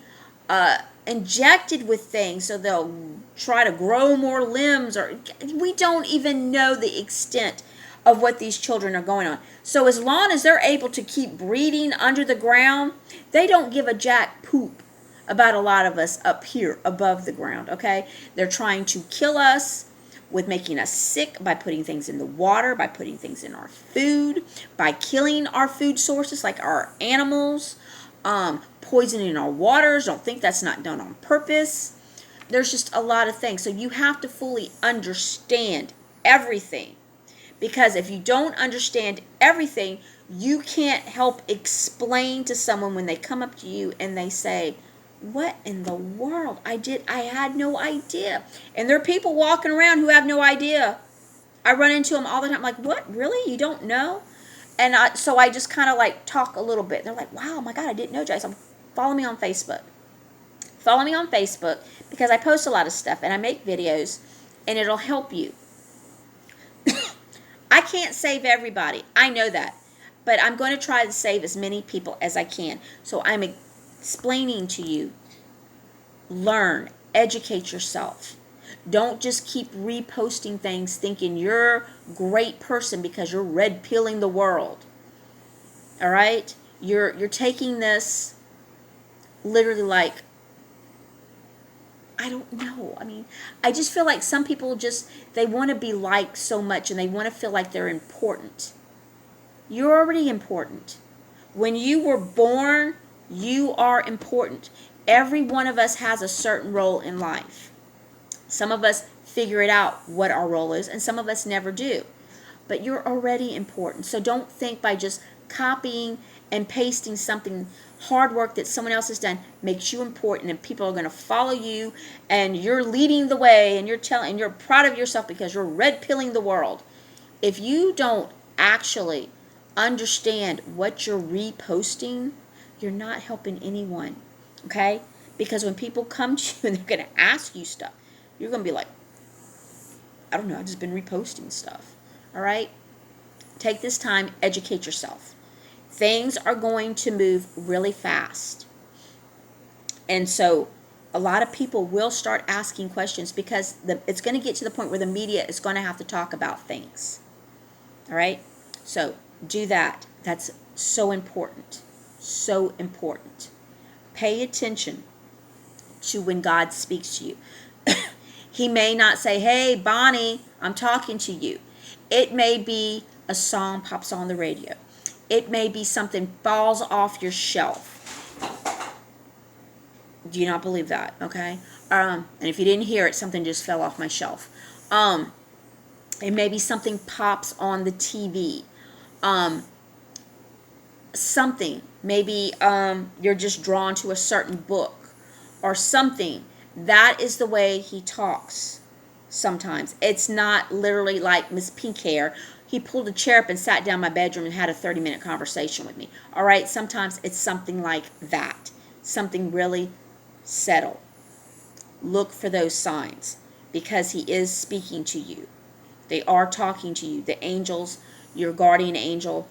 injected with things so they'll try to grow more limbs, or we don't even know the extent of what these children are going on. So as long as they're able to keep breeding under the ground, they don't give a jack poop about a lot of us up here above the ground, okay? They're trying to kill us with making us sick by putting things in the water, by putting things in our food, by killing our food sources like our animals, poisoning our waters. Don't think that's not done on purpose. There's just a lot of things. So you have to fully understand everything, because if you don't understand everything, you can't help explain to someone when they come up to you and they say, what in the world? I had no idea. And there are people walking around who have no idea. I run into them all the time. I'm like, what? Really? You don't know? And so I just kind of like talk a little bit. They're like, wow, my God, I didn't know, Jay. So follow me on Facebook. Follow me on Facebook, because I post a lot of stuff and I make videos, and it'll help you. I can't save everybody. I know that. But I'm going to try to save as many people as I can. So I'm explaining to you, learn, educate yourself. Don't just keep reposting things thinking you're a great person because you're red pilling the world. All right? You're taking this literally like, I don't know. I mean, I just feel like some people they want to be liked so much, and they want to feel like they're important. You're already important. When you were born, you are important. Every one of us has a certain role in life. Some of us figure it out what our role is, and some of us never do. But you're already important. So don't think by just copying and pasting something, hard work that someone else has done, makes you important, and people are going to follow you, and you're leading the way, and you're proud of yourself because you're red pilling the world. If you don't actually understand what you're reposting, you're not helping anyone. Okay? Because when people come to you and they're going to ask you stuff, you're going to be like, I don't know, I've just been reposting stuff. All right? Take this time, educate yourself. Things are going to move really fast. And so a lot of people will start asking questions, because it's going to get to the point where the media is going to have to talk about things. All right? So do that. That's so important. So important. Pay attention to when God speaks to you. He may not say, hey, Bonnie, I'm talking to you. It may be a song pops on the radio. It may be something falls off your shelf. Do you not believe that? Okay. And if you didn't hear it, something just fell off my shelf. It may be something pops on the TV. Something. Maybe you're just drawn to a certain book or something. That is the way he talks sometimes. It's not literally like Miss Pink Hair. He pulled a chair up and sat down in my bedroom and had a 30-minute conversation with me. All right? Sometimes it's something like that. Something really settled. Look for those signs, because he is speaking to you. They are talking to you. The angels, your guardian angel,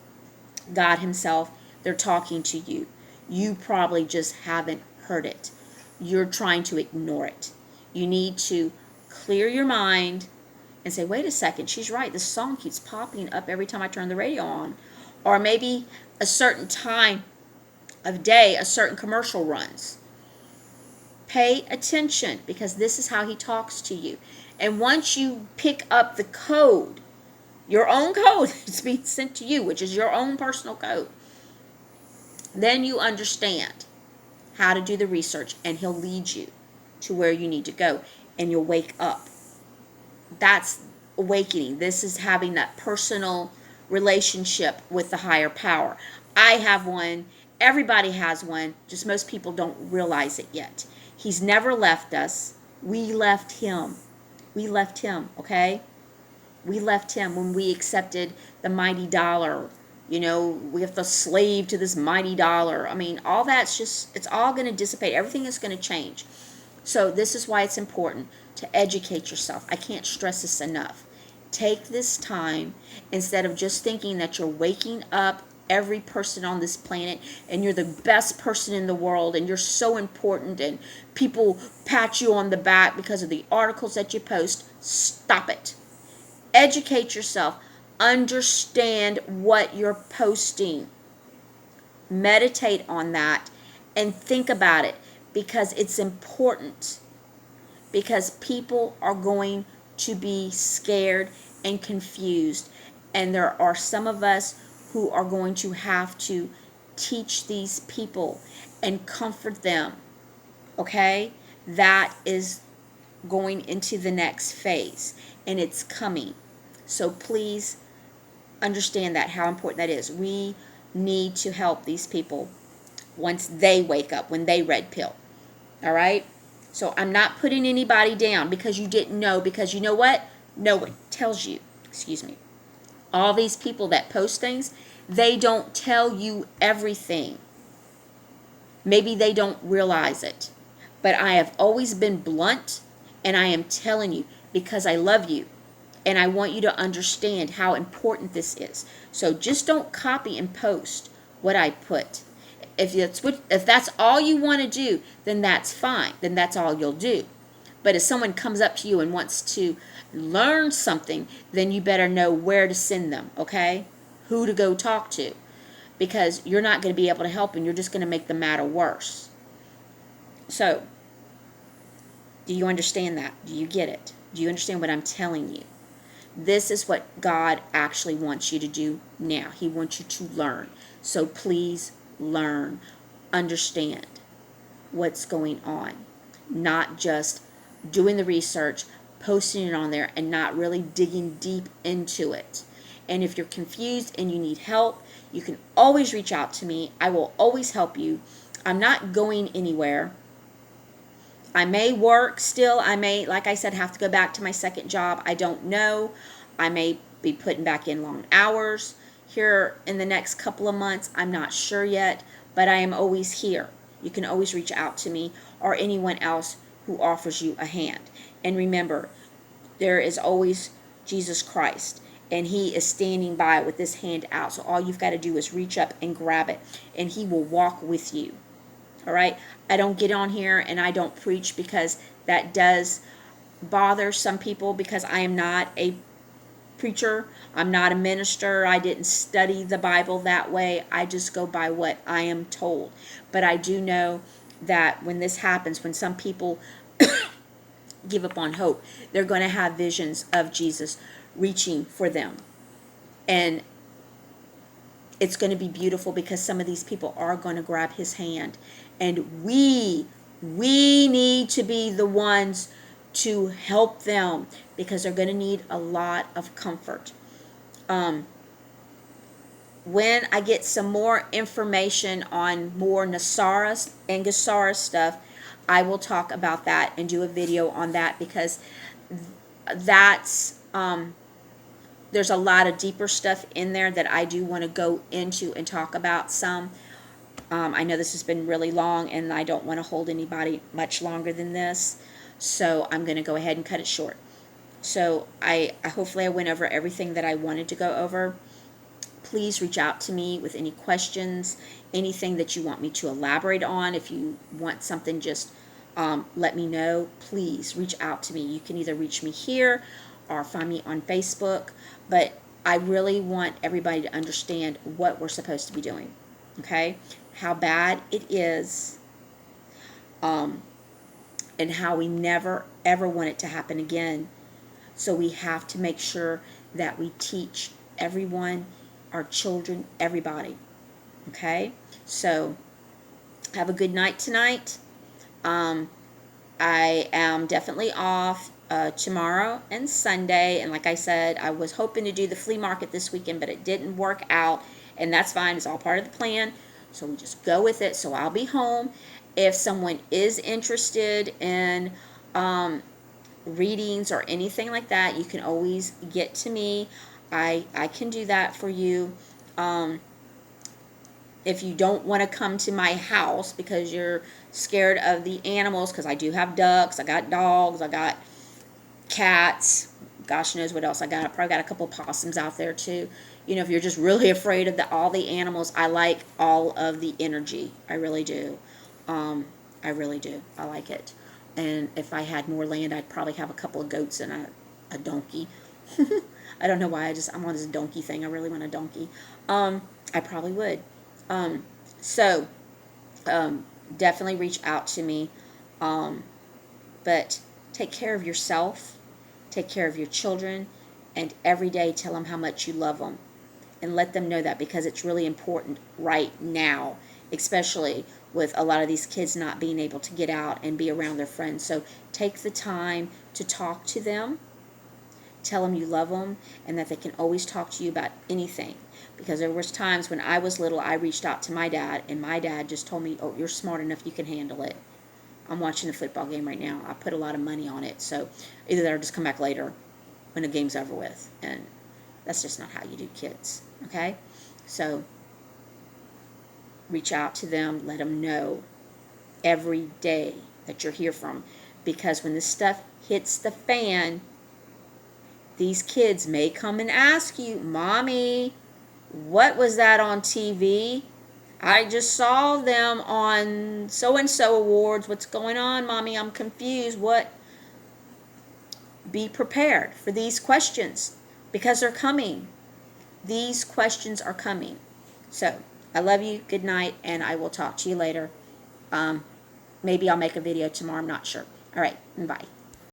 God himself, they're talking to you. You probably just haven't heard it. You're trying to ignore it. You need to clear your mind and say, wait a second, she's right. This song keeps popping up every time I turn the radio on. Or maybe a certain time of day, a certain commercial runs. Pay attention, because this is how he talks to you. And once you pick up the code, your own code that's being sent to you, which is your own personal code, then you understand how to do the research, and he'll lead you to where you need to go, and you'll wake up. That's awakening. This is having that personal relationship with the higher power. I have one. Everybody has one. Just most people don't realize it yet. He's never left us. We left him. We left him, okay? We left him when we accepted the mighty dollar. You know, we have to slave to this mighty dollar. I mean, all that's just, it's all going to dissipate. Everything is going to change. So this is why it's important to educate yourself. I can't stress this enough. Take this time, instead of just thinking that you're waking up every person on this planet, and you're the best person in the world, and you're so important, and people pat you on the back because of the articles that you post. Stop it. Educate yourself. Understand what you're posting. Meditate on that and think about it, because it's important. Because people are going to be scared and confused, and there are some of us who are going to have to teach these people and comfort them. Okay? That is going into the next phase, and it's coming. So please understand that, how important that is. We need to help these people once they wake up, when they red pill. All right? So I'm not putting anybody down because you didn't know, because you know what? No one tells you. Excuse me. All these people that post things, they don't tell you everything. Maybe they don't realize it. But I have always been blunt, and I am telling you because I love you. And I want you to understand how important this is. So just don't copy and post what I put. If that's all you want to do, then that's fine. Then that's all you'll do. But if someone comes up to you and wants to learn something, then you better know where to send them, okay? Who to go talk to. Because you're not going to be able to help them. You're just going to make the matter worse. So, do you understand that? Do you get it? Do you understand what I'm telling you? This is what God actually wants you to do now. He wants you to learn. So please learn. Understand what's going on. Not just doing the research, posting it on there, and not really digging deep into it. And if you're confused and you need help, you can always reach out to me. I will always help you. I'm not going anywhere. I may work still. I may, like I said, have to go back to my second job. I don't know. I may be putting back in long hours here in the next couple of months. I'm not sure yet, but I am always here. You can always reach out to me or anyone else who offers you a hand. And remember, there is always Jesus Christ, and He is standing by with this hand out. So all you've got to do is reach up and grab it, and He will walk with you. All right? I don't get on here and I don't preach because that does bother some people, because I am not a preacher. I'm not a minister. I didn't study the Bible that way. I just go by what I am told. But I do know that when this happens, when some people give up on hope, they're going to have visions of Jesus reaching for them. And it's going to be beautiful, because some of these people are going to grab His hand. And we need to be the ones to help them, because they're going to need a lot of comfort. When I get some more information on more NESARA and GESARA stuff, I will talk about that and do a video on that, because that's there's a lot of deeper stuff in there that I do want to go into and talk about some. I know this has been really long, and I don't want to hold anybody much longer than this, so I'm going to go ahead and cut it short. So hopefully I went over everything that I wanted to go over. Please reach out to me with any questions, anything that you want me to elaborate on. If you want something, just let me know. Please reach out to me. You can either reach me here or find me on Facebook, but I really want everybody to understand what we're supposed to be doing, okay? How bad it is, and how we never, ever want it to happen again. So we have to make sure that we teach everyone, our children, everybody, okay? So have a good night tonight. I am definitely off tomorrow and Sunday, and like I said, I was hoping to do the flea market this weekend, but it didn't work out, and that's fine. It's all part of the plan, so we just go with it. So I'll be home. If someone is interested in readings or anything like that, you can always get to me. I can do that for you. If you don't want to come to my house because you're scared of the animals, because I do have ducks, I got dogs, I got cats, gosh knows what else I got. I probably got a couple possums out there too. You know, if you're just really afraid of all the animals, I like all of the energy. I really do. I really do. I like it. And if I had more land, I'd probably have a couple of goats and a donkey. I don't know why. I'm on this donkey thing. I really want a donkey. I probably would. So definitely reach out to me. But take care of yourself. Take care of your children. And every day tell them how much you love them. And let them know that, because it's really important right now, especially with a lot of these kids not being able to get out and be around their friends. So take the time to talk to them. Tell them you love them and that they can always talk to you about anything. Because there was times when I was little, I reached out to my dad, and my dad just told me, oh, you're smart enough, you can handle it. I'm watching a football game right now. I put a lot of money on it. So either that or just come back later when the game's over with. And that's just not how you do kids. Okay? So reach out to them. Let them know every day that you're here from. Because when this stuff hits the fan, these kids may come and ask you, Mommy, what was that on TV? I just saw them on so-and-so awards. What's going on, Mommy? I'm confused. What? Be prepared for these questions, because they're coming. These questions are coming. So, I love you. Good night, and I will talk to you later. Maybe I'll make a video tomorrow. I'm not sure. All right, bye.